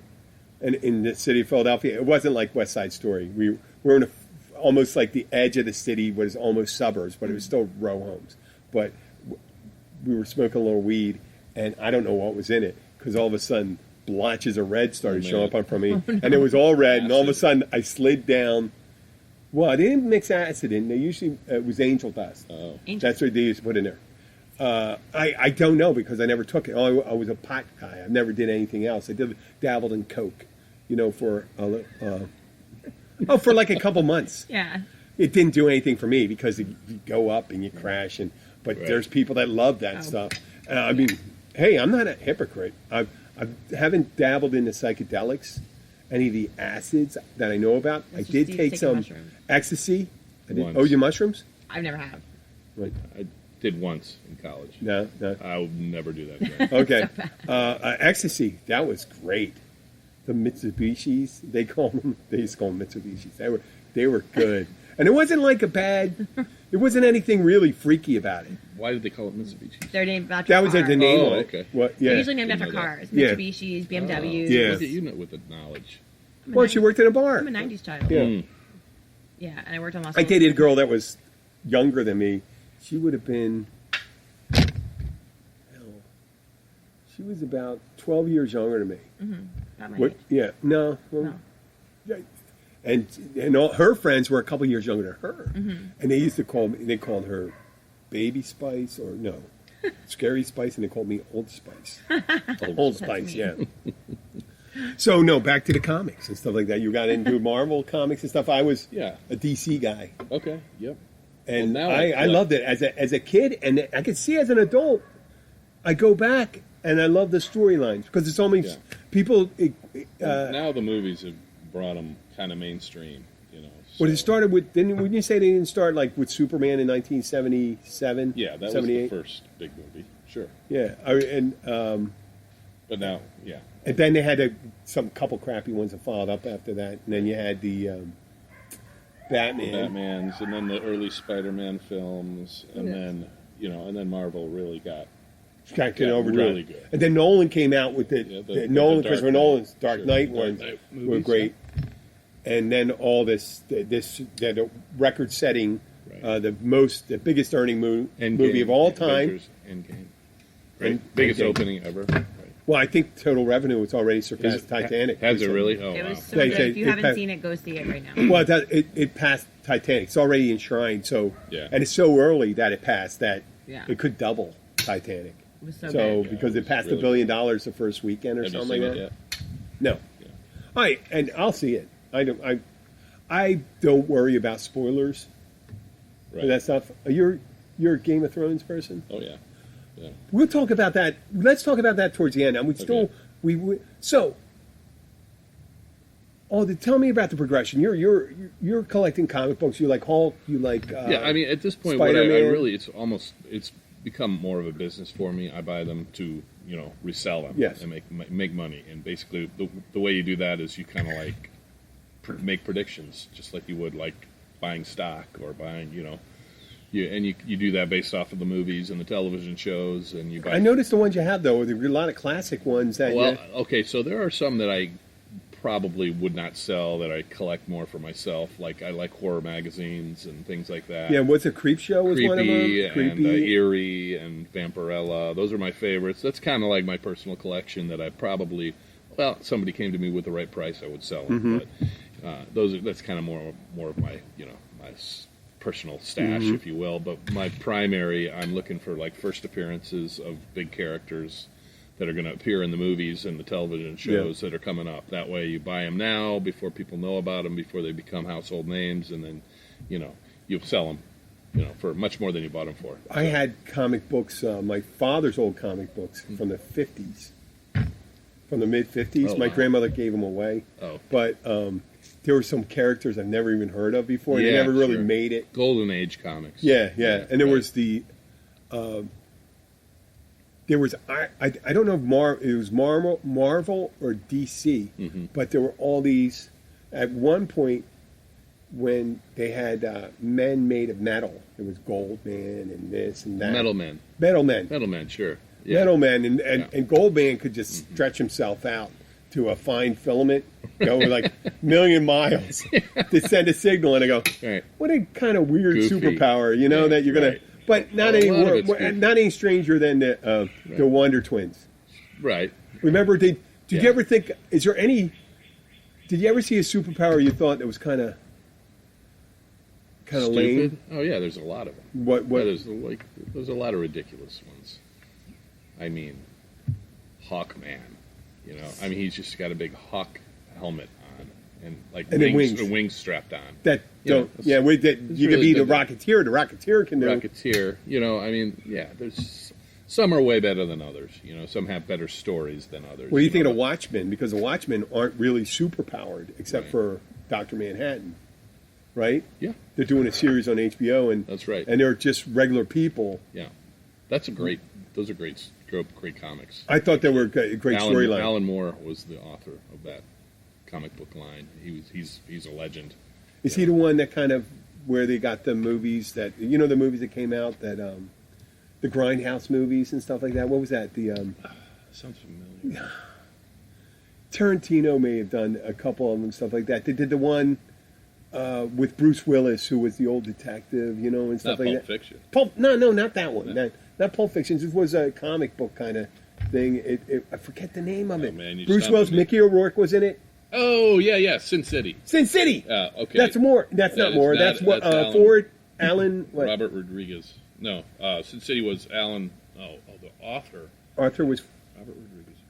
and in the city of Philadelphia. It wasn't like West Side Story. We were in almost like the edge of the city, was almost suburbs, but it was still row homes. But we were smoking a little weed, and I don't know what was in it because all of a sudden blotches of red started showing up from me, and it was all red, and all of a sudden I slid down. Well, I didn't mix acid in. They usually it was angel dust. Oh. That's what they used to put in there. I don't know because I never took it. I was a pot guy. I never did anything else. I dabbled in coke, for for like a couple months. Yeah. It didn't do anything for me because you go up and you crash, but Right. there's people that love that Oh. stuff. I mean, hey, I'm not a hypocrite. I haven't dabbled in the psychedelics, any of the acids that I know about. Let's I did just take take some mushrooms. ecstasy. Once. Oh, you mushrooms? I've never have. Right. I did once in college. No. I would never do that again. Okay. Ecstasy, that was great. The Mitsubishis, they used to call them Mitsubishis. They were good. And it wasn't like it wasn't anything really freaky about it. Why did they call it Mitsubishi? They're named after That was cars. the name Oh, on it. okay. What? They're Yeah. usually named after Didn't know that. cars. Yeah. Mitsubishis, BMWs. Yeah. Look at you with the knowledge. Well, she worked in a bar. I'm a 90s child. Yeah. Yeah, and I worked on Los I Angeles. dated a girl that was younger than me. She would have been, she was about 12 years younger than me. About my What? age. Yeah, no. Well, No. yeah. And all her friends were a couple years younger than her. And they used to they called her Baby Spice or no, Scary Spice, and they called me Old Spice. Old Spice, yeah. So, no, back to the comics and stuff like that. You got into Marvel comics and stuff. I was Yeah. a DC guy. Okay. Yep. And Well, now I loved it as a kid, and I could see as an adult. I go back and I love the storylines because it's only Yeah. people. Now the movies have brought them kind of mainstream. Well, it so- started with. Wouldn't you say they didn't start like with Superman in 1977? Yeah, that was 78? the first big movie. Sure. Yeah, But now, yeah. and then they had some couple crappy ones that followed up after that, and then you had the Batman. Batman's, and then the early Spider-Man films, and then and then Marvel really got Got Yeah, over really good. And then Nolan came out with the Christopher Dark Nolan's Knight. Dark Sure. Knight Dark ones Knight were movies, great. And then all this record-setting, Right. the biggest earning movie of all time. Endgame. And- Biggest Endgame. opening ever. Right. Well, I think total revenue has already surpassed Is it- Titanic. Has it really? Oh, It wow. was so They good. say If you it haven't passed- seen it, go see it right now. Well, it passed Titanic. It's already enshrined. So, Yeah. and it's so early that it passed that Yeah. it could double Titanic. It was so So, good. Yeah, because it it passed was $1 really billion the first weekend or Have you something seen like it that. yet? No. Yeah. And I'll see it. I don't worry about spoilers Right. and that stuff. You're a Game of Thrones person. Oh, yeah. Yeah. We'll talk about that. Let's talk about that towards the end. And we still Okay. so. Tell me about the progression. You're collecting comic books. You like Hulk. You like Yeah, I mean, at this point, what I Spider-Man. really, it's become more of a business for me. I buy them to, resell them Yes. and make money. And basically, the way you do that is you kind of like make predictions, just like you would like buying stock or buying, you do that based off of the movies and the television shows, and you buy. I noticed the ones you have though. There are a lot of classic ones that. Well, okay, so there are some that I probably would not sell that I collect more for myself. Like I like horror magazines and things like that. Yeah, what's a Creep Show? Was one of them. Creepy and Eerie and Vampirella. Those are my favorites. That's kind of like my personal collection that I probably, somebody came to me with the right price, I would sell them. But that's kind of more of my, my personal stash, if you will. But my primary, I'm looking for like first appearances of big characters that are going to appear in the movies and the television shows that are coming up. That way you buy them now before people know about them, before they become household names, and then, you sell them, for much more than you bought them for. I had comic books, my father's old comic books from the 50s, from the mid-50s. Oh, My wow. grandmother gave them away. Oh. But there were some characters I've never even heard of before. And they Yeah, never really sure. made it. Golden Age comics. Yeah. And there right. was there was, I don't know if it was Marvel or DC, but there were all these, at one point, when they had men made of metal. It was Goldman and this and that. Metal Men. Metal Men. Metal Men, sure. Yeah. Metal Men. And Goldman could just stretch himself out to a fine filament, go like a million miles to send a signal. And I go, Right. what a kind of weird Goofy. superpower, that you're going right. to... But not A any lot of more, it's goofy. not any stranger than the Wonder Twins. Right. Remember, did you Yeah. ever think? Did you ever see a superpower you thought that was kind of Stupid? lame? Oh, yeah, there's a lot of them. What? Yeah, there's a lot of ridiculous ones. I mean, Hawkman. I mean, he's just got a big hawk helmet on and then wings strapped on. That Yeah, don't? it's- Yeah, you could really be the good. Rocketeer. The Rocketeer can do. Rocketeer. I mean, yeah, Some are way better than others. You know, some have better stories than others. What do you think of Watchmen? Because the Watchmen aren't really super powered, except for Dr. Manhattan, right? Yeah. They're doing a series on HBO, and that's right. And they're just regular people. Yeah, that's a great. Those are great comics. I thought they were a great storyline. Alan Moore was the author of that comic book line. He's a legend. Is he the one that kind of where they got the movies that the movies that came out that the Grindhouse movies and stuff like that? What was that? The sounds familiar. Tarantino may have done a couple of them, stuff like that. They did the one with Bruce Willis, who was the old detective, and stuff like that. Pulp Fiction. No, not that one. No. Not Pulp Fiction. This was a comic book kind of thing. I forget the name of it. Man, Bruce Willis, Mickey O'Rourke was in it. Oh yeah, Sin City. Sin City. Okay. That's more. That's not more. That's what Ford Alan. What? Robert Rodriguez. No, Sin City was Alan. Oh, the author. Arthur was Robert Rodriguez.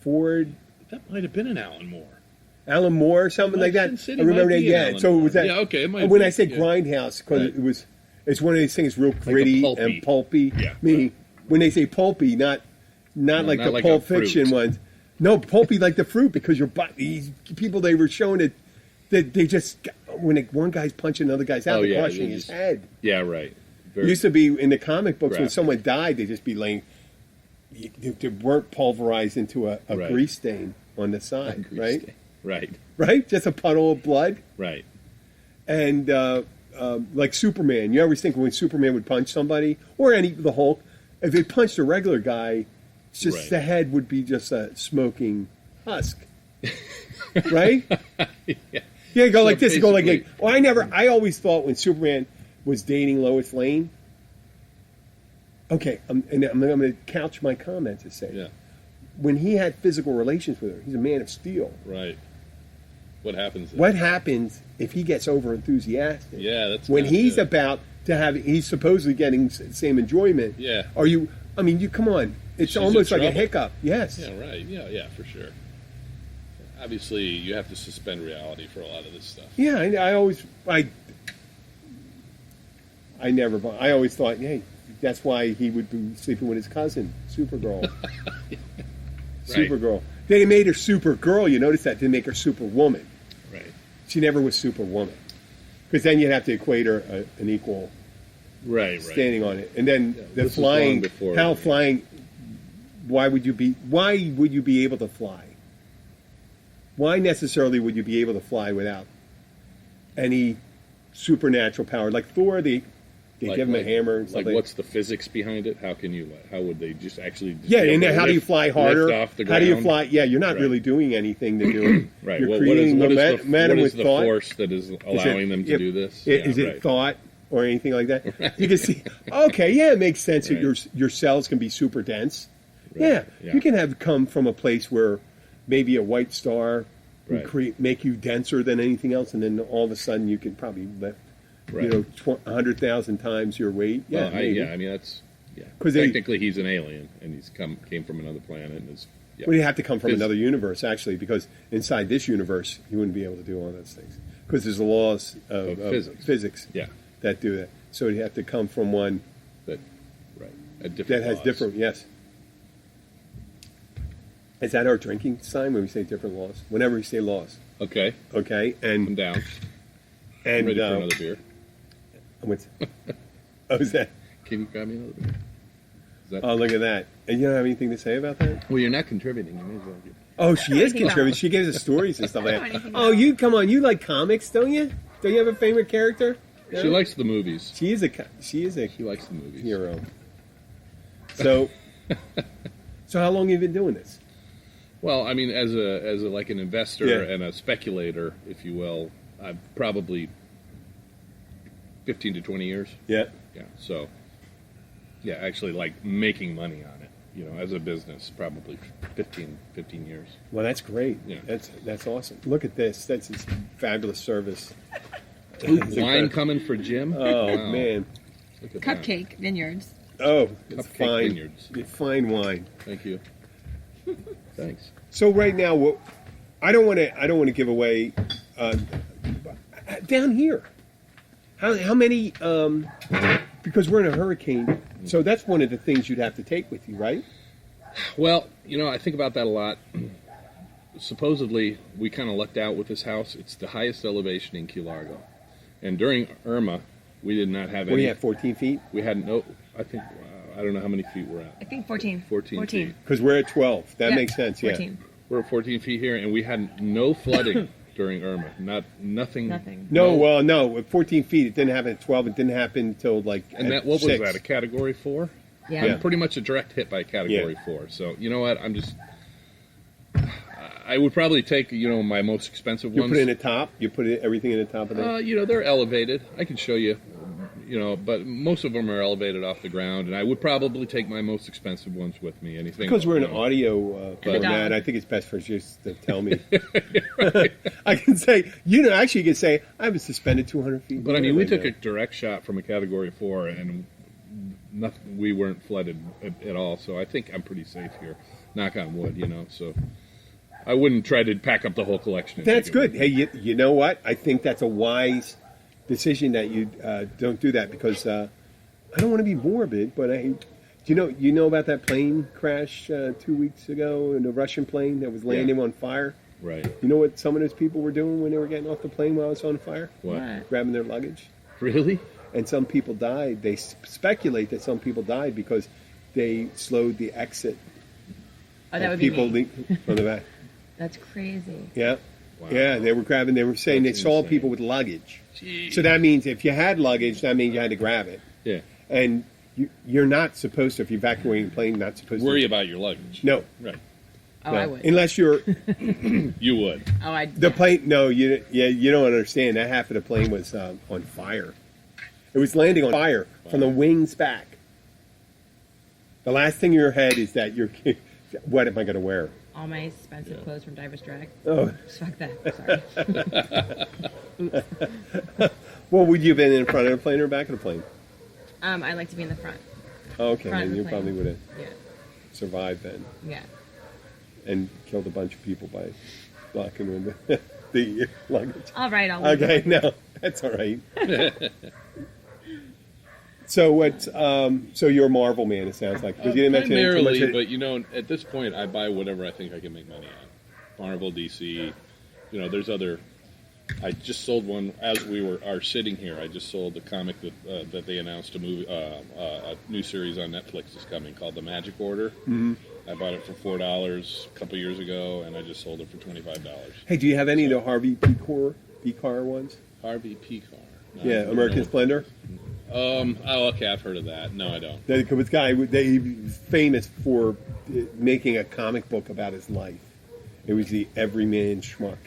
Ford. That might have been an Alan Moore. Alan Moore, something like that. Sin City I remember that. Yeah. So it was that. Yeah. Okay. It might when be, I say Grindhouse, because right. it was. It's one of these things real gritty and pulpy. Yeah. Meaning, when they say pulpy, not like the like Pulp Fiction ones. No, pulpy like the fruit, because these people, they were showing it that they just, when one guy's punching another guy's out, they're crushing his head. Yeah, right. It used to be in the comic books when someone died, they'd just be laying, they weren't pulverized into a grease stain on the side, right? Stain. Right. Right? Just a puddle of blood. Right. And like Superman, you always think when Superman would punch somebody, or the Hulk, if they punched a regular guy, it's just the head would be just a smoking husk, right? Yeah, go so like this, go like. Well, I always thought when Superman was dating Lois Lane. Okay, I'm going to couch my comment to say, when he had physical relations with her, he's a man of steel. Right. What happens then? What happens if he gets over enthusiastic? Yeah, that's when he's about to have. He's supposedly getting the same enjoyment. Yeah. Are you? I mean, you come on. It's almost like a hiccup. Yes. Yeah. Right. Yeah. For sure. Obviously, you have to suspend reality for a lot of this stuff. Yeah. I always thought, hey, that's why he would be sleeping with his cousin, Supergirl. Right. Supergirl. They made her Supergirl. You notice that? They make her Superwoman. Right. She never was Superwoman. Because then you'd have to equate her an equal standing on it. And then the flying, flying, why would you be able to fly? Why necessarily would you be able to fly without any supernatural power? Like Thor, they give him a hammer and stuff. Like, what's the physics behind it? How would they just actually? And then how do you fly harder? Off the how do you fly? Yeah, you're not really doing anything to do it. Right. You're creating momentum with the thought. Force that is allowing them to do this? Is it thought or anything like that? Right. You can see. Okay, it makes sense that your cells can be super dense. Right. Yeah, you can come from a place where maybe a white star would make you denser than anything else, and then all of a sudden you can probably lift. 100,000 times your weight. Yeah, well, I mean that's because technically he's an alien and he's came from another planet and is. Yeah. Well, he'd have to come from another universe actually, because inside this universe he wouldn't be able to do all those things because there's the laws of physics that do that. So he'd have to come from one that has different. Yes. Is that our drinking sign when we say different laws? Whenever we say laws. Okay. And I'm down. And ready for another beer. Is that? Can you grab me another beer? Oh, look at that. And you don't have anything to say about that? Well, you're not contributing. You may as well give. Oh, she is contributing. She gives us stories and stuff like that. Oh, you come on. You like comics, don't you? Don't you have a favorite character? No? She likes the movies. She likes the movies. Hero. So how long have you been doing this? Well, I mean, as a like an investor and a speculator, if you will, I've probably 15 to 20 years. Yeah. Yeah. So, actually, like making money on it, as a business, probably 15 years. Well, that's great. Yeah. That's awesome. Look at this. That's a fabulous service. Wine coming for Jim. Oh, wow. Man. Look at Cupcake Vineyards. Oh, it's fine. Vineyards. Fine wine. Thank you. Thanks. So right now, I don't want to give away down here. How many? Because we're in a hurricane So that's one of the things you'd have to take with you, right? Well, I think about that a lot. Supposedly, we kind of lucked out with this house. It's the highest elevation in Key Largo. And during Irma, we did not have any. We had 14 feet? We had no, I think, I don't know how many feet we're at. I think 14. 14 feet. Because we're at 12. That makes sense, 14. yeah. We're at 14 feet here, and we had no flooding during Irma. Nothing. No, at 14 feet. It didn't happen at 12. It didn't happen until like And at what 6. was that, a Category 4? Yeah. I'm pretty much a direct hit by a Category 4. So, you know what, I would probably take, my most expensive You ones. put it in the top? You put everything in the top of it? They're elevated. I can show you, but most of them are elevated off the ground, and I would probably take my most expensive ones with me. Anything Because we're in an audio format, I think it's best for just to tell me. I can say, actually you can say, I was suspended 200 feet. But we took a direct shot from a Category 4, and nothing, we weren't flooded at all, so I think I'm pretty safe here. Knock on wood, so I wouldn't try to pack up the whole collection. That's good. Hey, you know what? I think that's a wise decision that you don't do that, because I don't want to be morbid, but you know about that plane crash 2 weeks ago, in the Russian plane that was landing on fire? Right. You know what some of those people were doing when they were getting off the plane while it was on fire? What? Grabbing their luggage. Really? And some people died. They speculate that some people died because they slowed the exit. Oh, that would people be me. From the back. That's crazy. Yeah. Wow. Yeah, they were saying That's they saw insane. people with luggage. Jeez. So that means if you had luggage, that means you had to grab it. Yeah. And you're not supposed to, if you're evacuating a plane, not supposed Worry to. about your luggage. No. Right. Oh, No. I would. Unless you're, You would. Oh, I. the plane, no, you don't understand. That half of the plane was on fire. It was landing on fire from the wings back. The last thing in your head is that what am I going to wear? All my expensive clothes from Divers Drag. Oh. Fuck that. Sorry. Well, would you have been in front of the plane or back of the plane? I like to be in the front. Oh, okay, Front of then the you plane. probably would have Yeah. survived then Yeah. and killed a bunch of people by blocking in the luggage. All right. I'll leave Okay, it. no, that's all right. So what's so you're a Marvel man? It sounds like, because you didn't mention it too much. Primarily, but at this point, I buy whatever I think I can make money on. Marvel, DC, there's other. I just sold one as we are sitting here. I just sold the comic that they announced a new series on Netflix is coming called The Magic Order. Mm-hmm. I bought it for $4 a couple years ago, and I just sold it for $25. Hey, do you have any of the Harvey P-Car ones? Harvey P-Car. No, Yeah, American Splendor. Oh, okay, I've heard of that. No, I don't. This guy, he was famous for making a comic book about his life. It was the Everyman Schmuck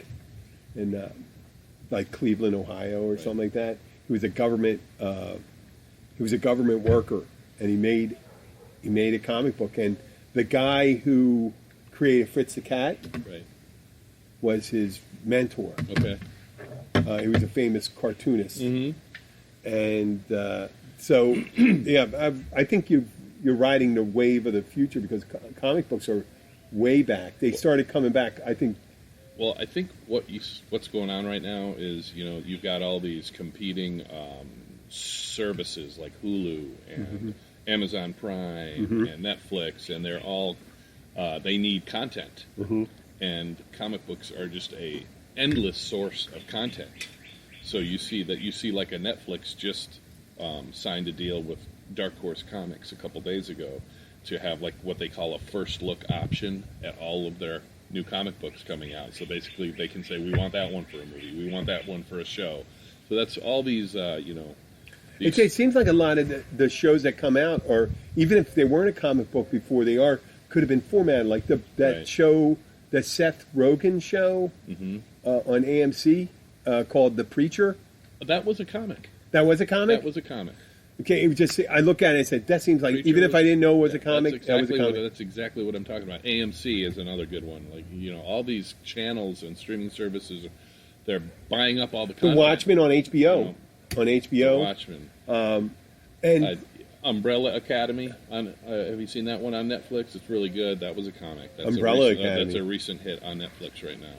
in like Cleveland, Ohio, or something like that. He was a government worker, and he made a comic book. And the guy who created Fritz the Cat was his mentor. Okay. He was a famous cartoonist. Mm-hmm. And so, yeah, I think you're riding the wave of the future, because comic books are way back. They started coming back, I think. Well, I think what's going on right now is, you've got all these competing services like Hulu and Amazon Prime and Netflix, and they're all they need content, and comic books are just a endless source of content. So you see like a Netflix just signed a deal with Dark Horse Comics a couple days ago to have like what they call a first look option at all of their new comic books coming out. So basically they can say, we want that one for a movie, we want that one for a show. So that's all these, It seems like a lot of the shows that come out, or even if they weren't a comic book before, could have been formatted like that show, the Seth Rogen show on AMC called The Preacher. That was a comic. That was a comic? That was a comic. Okay, it was just, I look at it and said, that seems like, Preacher even if I didn't know it was a comic, that was a comic. That's exactly what I'm talking about. AMC is another good one. Like, all these channels and streaming services, they're buying up all the content. The Watchmen on HBO. On HBO. The Watchmen. And Umbrella Academy. Have you seen that one on Netflix? It's really good. That was a comic. That's Umbrella Academy. That's a recent hit on Netflix right now.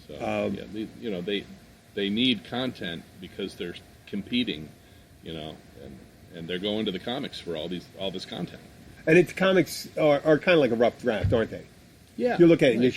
So they need content because they're competing, and and they're going to the comics for all this content. And its comics are kind of like a rough draft, aren't they? Yeah, You look at it, and they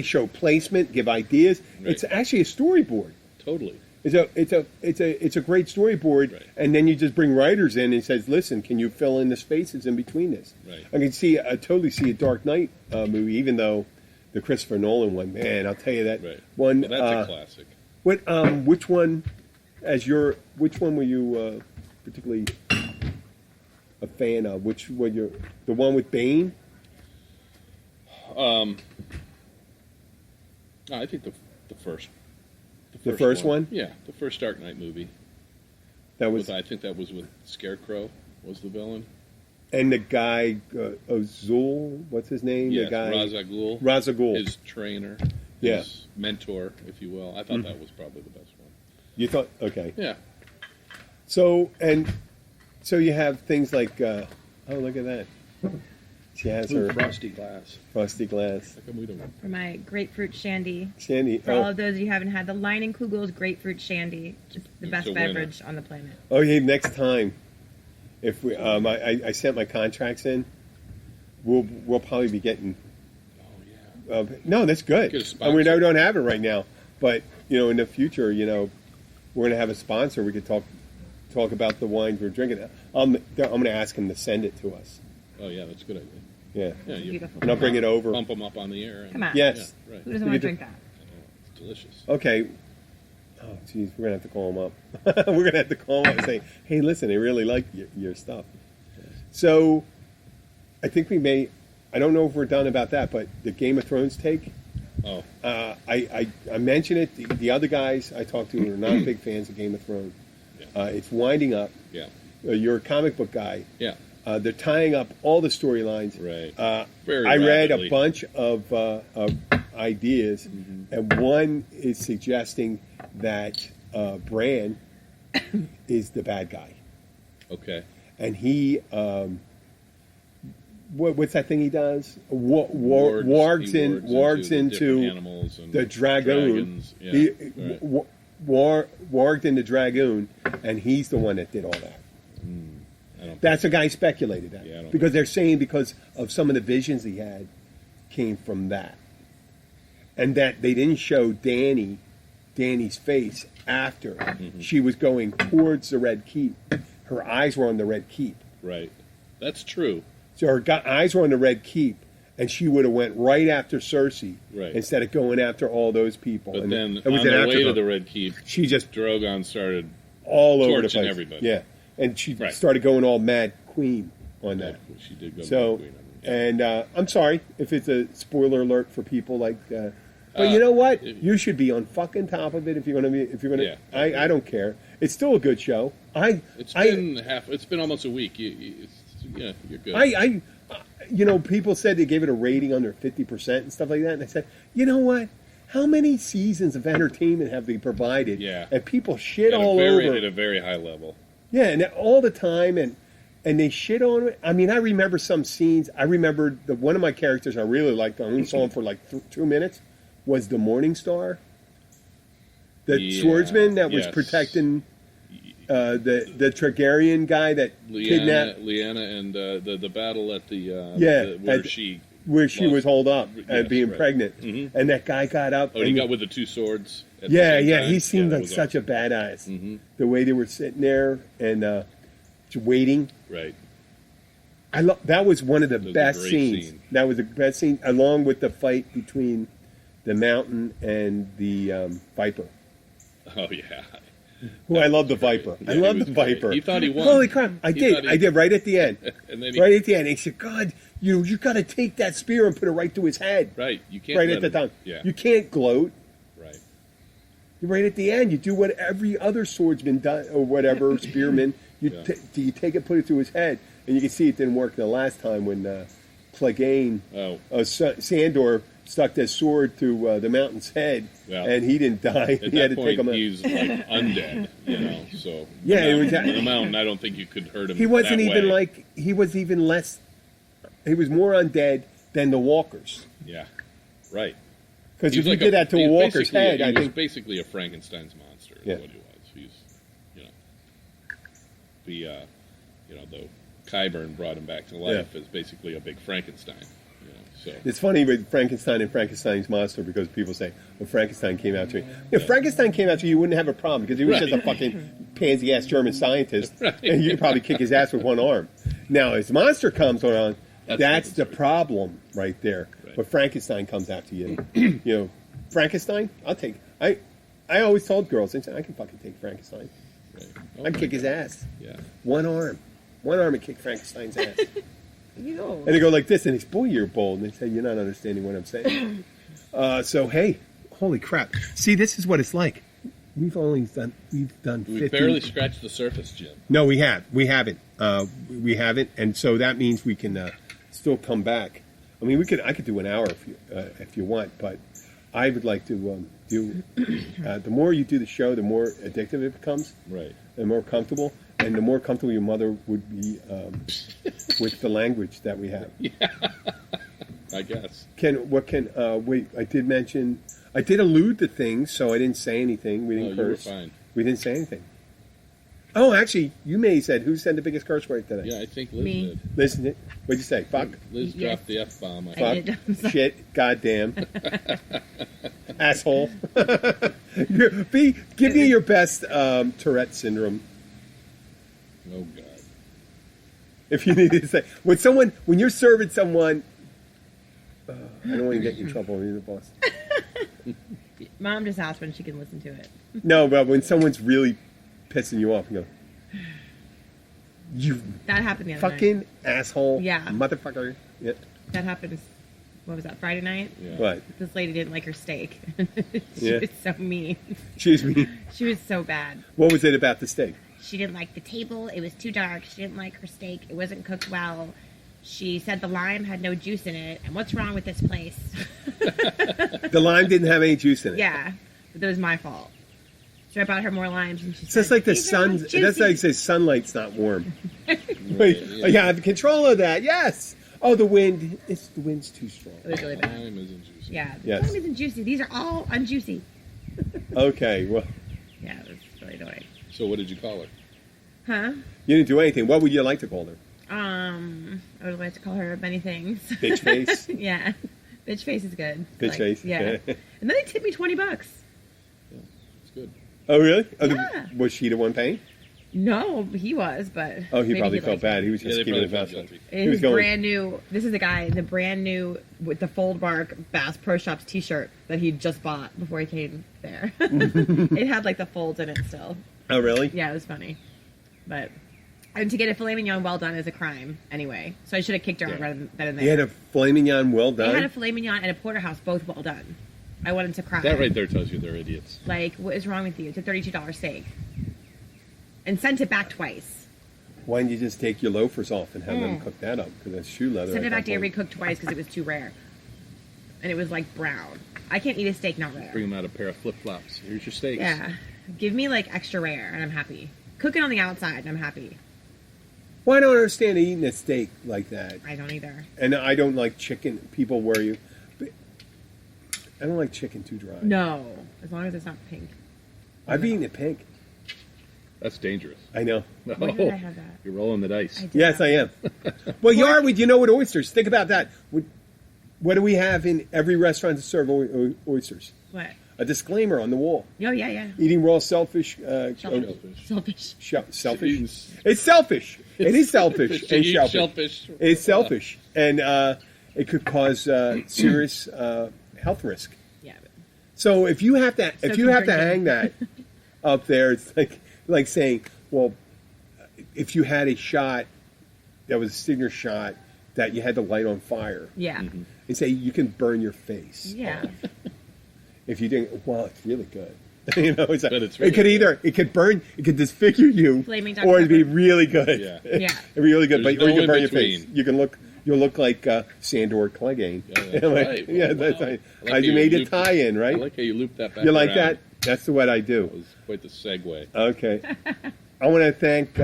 show placement, give ideas. Right. It's actually a storyboard. Totally. It's a great storyboard, Right. and then you just bring writers in and says, "Listen, can you fill in the spaces in between this?" Right. I totally see a Dark Knight movie, even though the Christopher Nolan one, man, I'll tell you that Right. one. Well, that's a classic. Which one were you particularly a fan of? The one with Bane? I think the first. The first one? Yeah, the first Dark Knight movie. I think that was with Scarecrow was the villain. And the guy, Azul, what's his name? Yes, the guy, Ra's al Ghul. Ra's al Ghul. His trainer. Yeah. His mentor, if you will. I thought that was probably the best one. You thought, okay. Yeah. So you have things like, oh, look at that. She has her Frosty Glass. frosty glass. How come we don't? For my grapefruit shandy. Shandy. For all of those of you who haven't had the Leinenkugel's grapefruit shandy, just the It's best a winner. beverage on the planet. Oh, yeah, next time, if we, I sent my contracts in, we'll probably be getting. Oh yeah. No, that's good. Get a I sponsor. mean, I don't have it right now, but in the future, we're gonna have a sponsor. We could talk about the wines we're drinking. I'm gonna ask him to send it to us. Oh yeah, that's a good idea. Yeah, Yeah, you Beautiful. and I'll bring it over. bump them up on the air. And, Come on. Yes. Yeah, right. Who doesn't We want get to to- drink that? It's delicious. Okay. Oh, geez, we're gonna have to call him up. We're gonna have to call him up and say, "Hey, listen, I really like your stuff." So, I think we may. I don't know if we're done about that, but the Game of Thrones take. Oh, I mentioned it. The other guys I talked to are not big fans of Game of Thrones. Yeah. It's winding up. yeah, You're a comic book guy. yeah. They're tying up all the storylines. Right. Very I read rapidly. a bunch of ideas, and one is suggesting that Bran is the bad guy, Okay. and he what's that thing he does? Wargs the into different animals and the dragoon. dragons. Yeah, He right. warged in the dragoon, and he's the one that did all that. I don't That's a guy speculated that. Yeah, I don't Because they're saying because of some of the visions he had came from that. And that they didn't show Danny's face after she was going towards the Red Keep. Her eyes were on the Red Keep. Right. That's true. So her eyes were on the Red Keep, and she would have went right after Cersei Right. instead of going after all those people. But And then it was on an the way to afterthought. the Red Keep, She just Drogon started. all over the torching place. everybody. Yeah, and she Right. started going all Mad Queen on that. She did go. So, Queen, I mean, and I'm sorry if it's a spoiler alert for people like. But you know what? You should be on fucking top of it if you're gonna be. If you're gonna, Yeah. I don't care. It's still a good show. It's been almost a week. You're good. People said they gave it a rating under 50% and stuff like that, and I said, you know what? How many seasons of entertainment have they provided? Yeah. And people shit at all over. at a very high level. Yeah, and all the time, and they shit on it. I mean, I remember some scenes. I remember one of my characters I really liked. I only saw him for like 2 minutes. Was the Morning Star, the swordsman that was yes. protecting the Targaryen guy that kidnapped Lyanna and the battle at the where she was holed up and Yes, being right. pregnant, and that guy got up. Oh, and he got with the two swords. At the yeah, same yeah, time? he seemed that like was such awesome. a badass. Mhm. The way they were sitting there and waiting. Right. That was one of the That was a best great scenes. scene. That was the best scene, along with the fight between the Mountain and the Viper. Oh yeah. Who I love the Viper. Yeah, I he love was the great. Viper. He thought he won. Holy crap! I He did. thought he- I did right at the end. And then Right at the end, he said, "God, you got to take that spear and put it right to his head." Right. You can't. Right let at the him- time. Yeah. You can't gloat. Right. Right at the end, you do what every other swordsman does, or whatever spearman. You Yeah. you take it, put it to his head, and you can see it didn't work the last time when Clegane, Oh. Sandor stuck that sword to the Mountain's head, Yeah. and he didn't die. At he had that to point, take him out. he's like undead. So Yeah, it was- the mountain. I don't think you could hurt him. He wasn't that even way. like he was even less. He was more undead than the Walkers. Yeah. Right. Because He if was you like did that to a he's Walker's basically head, he I was think. basically a Frankenstein's monster. Is Yeah. what he was. He's, the Kyburn brought him back to life as basically a big Frankenstein. So it's funny with Frankenstein and Frankenstein's monster because people say, "Well, Frankenstein came out to me." If Frankenstein came out to you, you wouldn't have a problem because he was just a fucking pansy-ass German scientist, and you'd probably kick his ass with one arm. Now, as monster comes around, that's the problem right there. Right. But Frankenstein comes out to you. Frankenstein, I'll take. I always told girls, I can fucking take Frankenstein. Right. I'd kick his ass. Yeah. One arm and kick Frankenstein's ass. And they go like this, and it's, boy, you're bold. And they say, you're not understanding what I'm saying. So, hey, holy crap. See, this is what it's like. We've done 50. We barely scratched the surface, Jim. No, we haven't. We haven't. And so that means we can still come back. I mean, I could do an hour if you want, but I would like to do, the more you do the show, the more addictive it becomes. Right. And more comfortable. And the more comfortable your mother would be with the language that we have. Yeah, I guess. Wait, I did allude to things, so I didn't say anything. We didn't curse. You were fine. We didn't say anything. Oh, actually, you may have said, who said the biggest curse word today? Yeah, I think Liz did. Liz did. What'd you say? Fuck? Liz dropped the F-bomb. Fuck, shit, goddamn, asshole. Give me your best Tourette syndrome. Oh, God. If you need to say, when you're serving someone, I don't want to get you in trouble with the boss. Mom just asked when she can listen to it. No, but when someone's really pissing you off, that happened the other fucking night. Asshole, yeah, motherfucker. Yep. That happened. What was that? Friday night. Yeah. What? This lady didn't like her steak. She was so mean. She was mean. She was so bad. What was it about the steak? She didn't like the table. It was too dark. She didn't like her steak. It wasn't cooked well. She said the lime had no juice in it. And what's wrong with this place? The lime didn't have any juice in it. Yeah, but that was my fault. So I bought her more limes, and she said, "That's like the sun. That's like say sunlight's not warm." Wait, yeah, I have control of that. Yes. Oh, the wind. The wind's too strong. It was really bad. Lime isn't juicy. Yeah, the lime isn't juicy. These are all unjuicy. Okay, well. Yeah, it was really annoying. So what did you call her? Huh? You didn't do anything. What would you like to call her? I would like to call her many things. Bitch face? Yeah. Bitch face is good. Bitch face? Yeah. And then they tipped me $20. Yeah, it's good. Oh, really? Yeah. Was she the one paying? No, he was, but... Oh, he probably felt bad. He was just keeping it vessel. He was brand new... This is the guy, the brand new, with the fold mark Bass Pro Shops t-shirt that he just bought before he came there. It had, like, the folds in it still. Oh, really? Yeah, it was funny. But... And to get a filet mignon well done is a crime, anyway. So I should have kicked her out rather than there. He had a filet mignon well done? They had a filet mignon and a porterhouse, both well done. I wanted to cry. That right there tells you they're idiots. Like, what is wrong with you? It's a $32 steak. And sent it back twice. Why didn't you just take your loafers off and have them cook that up? Because that's shoe leather. Sent it back to get recooked twice because it was too rare. And it was, like, brown. I can't eat a steak not rare. Bring them out a pair of flip-flops. Here's your steaks. Yeah. Give me, like, extra rare, and I'm happy. Cook it on the outside, and I'm happy. Well, I don't understand eating a steak like that. I don't either. And I don't like chicken. People worry you. I don't like chicken too dry. No. As long as it's not pink. I've eaten it pink. That's dangerous. I know. No. When did I have that? You're rolling the dice. Yes, I am. Well, you are with oysters. Think about that. What do we have in every restaurant to serve oysters? What? A disclaimer on the wall. Oh, yeah. Eating raw shellfish. Selfish. Selfish. It's selfish. It is selfish. And shellfish. It's selfish. And it could cause serious health risk. Yeah. So if you have to hang that up there, it's like saying, well, if you had a shot that was a signature shot that you had to light on fire. Yeah. Mm-hmm. And say you can burn your face. Yeah. If you didn't, well, it's really good. You know, it's really it could burn, it could disfigure you, or it'd be really good. Yeah. It'd be really good, There's or you no can burn in your face. You'll look like Sandor Clegane. Yeah, that's right. Yeah, Wow. that's right. Like You made a tie-in, right? I like how you looped that back You like around. that? That's what I do. That was quite the segue. Okay. I want to thank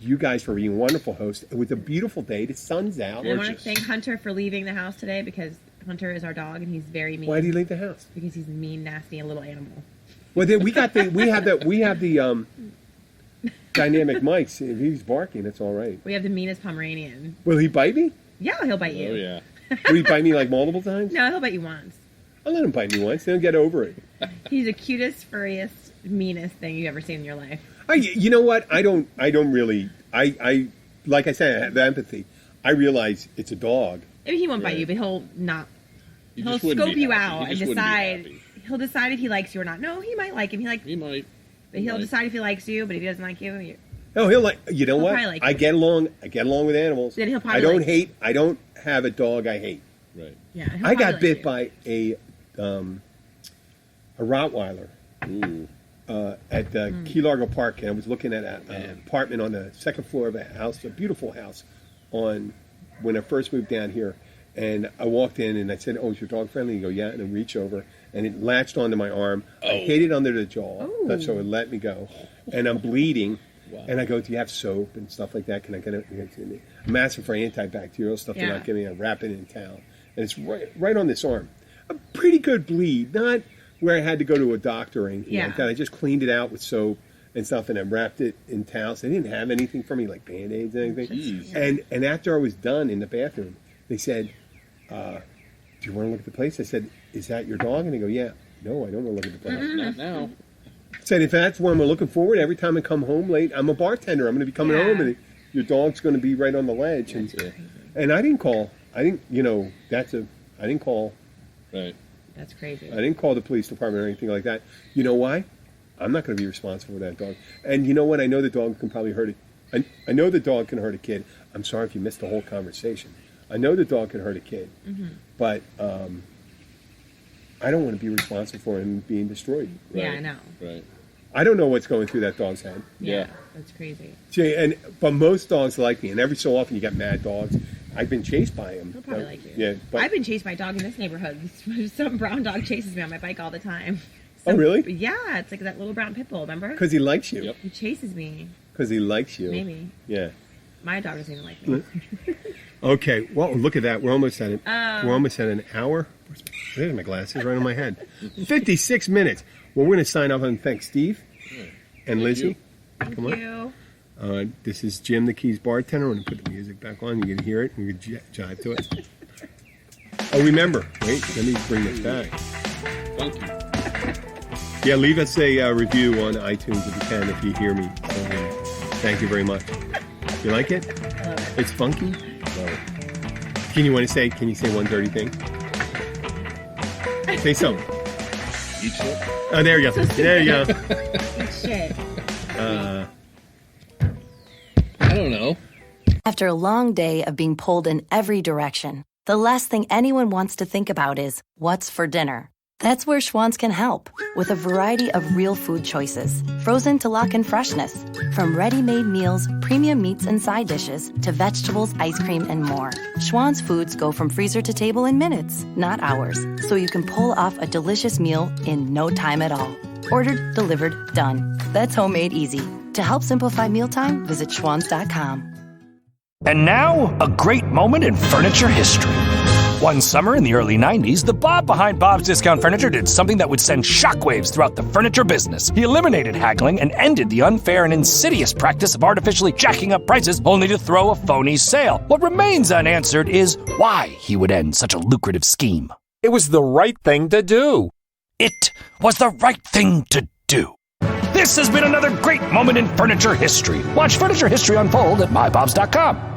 you guys for being wonderful hosts. It was a beautiful day. The sun's out. I want to thank Hunter for leaving the house today because Hunter is our dog and he's very mean. Why did he leave the house? Because he's mean, nasty, a little animal. Well, then we have the dynamic mics. If he's barking, it's all right. We have the meanest Pomeranian. Will he bite me? Yeah, he'll bite you. Oh, yeah. Will he bite me like multiple times? No, he'll bite you once. I'll let him bite me once. Then I'll get over it. He's the cutest, furriest, meanest thing you've ever seen in your life. You know what? I don't really. I like I said, I have empathy. I realize it's a dog. Maybe he won't bite you, but he'll not. He He'll just wouldn't scope be you happy. out He and just wouldn't be decide. happy. He'll decide if he likes you or not. No, he might like him. He might. But he'll decide if he likes you. But if he doesn't like you, Oh, he'll like. You know He'll what? probably like I you. get along. I get along with animals. Then he'll probably I don't like you. hate. I don't have a dog I hate. Right. yeah. He'll I probably got like bit you. by a Rottweiler Ooh. at Key Largo Park, and I was looking at an apartment on the second floor of a house, a beautiful house, when I first moved down here. And I walked in and I said, "Oh, is your dog friendly?" You go, "Yeah." And I reach over and it latched onto my arm. I hit it under the jaw, so it let me go. And I'm bleeding. Wow. And I go, "Do you have soap and stuff like that? Can I get it?" I'm asking for antibacterial stuff. They're not giving me. I wrap it in towel. And it's right on this arm. A pretty good bleed, not where I had to go to a doctor or anything like that. I just cleaned it out with soap and stuff, and I wrapped it in towels. They didn't have anything for me, like Band-Aids or anything. Jeez. And after I was done in the bathroom, they said, "Do you want to look at the place?" I said, "Is that your dog?" And they go, "Yeah." "No, I don't want to look at the place." Not now. I said, "If that's what I'm looking forward, every time I come home late, I'm a bartender. I'm going to be coming home, and your dog's going to be right on the ledge." And I didn't call. I didn't, I didn't call. Right. That's crazy. I didn't call the police department or anything like that. You know why? I'm not going to be responsible for that dog. And you know what? I know the dog can probably hurt it. I know the dog can hurt a kid. I'm sorry if you missed the whole conversation. I know the dog can hurt a kid, but I don't want to be responsible for him being destroyed. Right. Yeah, I know. Right. I don't know what's going through that dog's head. Yeah. That's crazy. See, but most dogs like me, and every so often you get mad dogs. I've been chased by him. He'll probably like you. Yeah, but I've been chased by a dog in this neighborhood. Some brown dog chases me on my bike all the time. Oh, really? Yeah, it's like that little brown pit bull, remember? because he likes you. Yep. He chases me. Because he likes you. Maybe. Yeah. My dog doesn't even like me. Okay. Well, look at that. We're almost at it. We're almost at an hour. There's my glasses right on my head. 56 minutes. Well, we're going to sign off and thank Steve and Lizzie. Thank Come on. you. This is Jim, the Keys bartender. I'm going to put the music back on. You can hear it. You can jive to it. Oh, remember. Wait, let me bring this back. Funky. Yeah, leave us a review on iTunes if you can, if you hear me. So, thank you very much. You like it? It's funky? Can you say one dirty thing? Say something. Eat shit. Oh, there you go. There you go. Eat shit. I don't know. After a long day of being pulled in every direction, the last thing anyone wants to think about is what's for dinner. That's where Schwann's can help, with a variety of real food choices, frozen to lock in freshness. From ready-made meals, premium meats and side dishes, to vegetables, ice cream, and more. Schwann's foods go from freezer to table in minutes, not hours, so you can pull off a delicious meal in no time at all. Ordered, delivered, done. That's homemade easy. To help simplify mealtime, visit schwans.com. And now, a great moment in furniture history. One summer in the early 90s, the Bob behind Bob's Discount Furniture did something that would send shockwaves throughout the furniture business. He eliminated haggling and ended the unfair and insidious practice of artificially jacking up prices only to throw a phony sale. What remains unanswered is why he would end such a lucrative scheme. It was the right thing to do. It was the right thing to do. This has been another great moment in furniture history. Watch furniture history unfold at mybobs.com.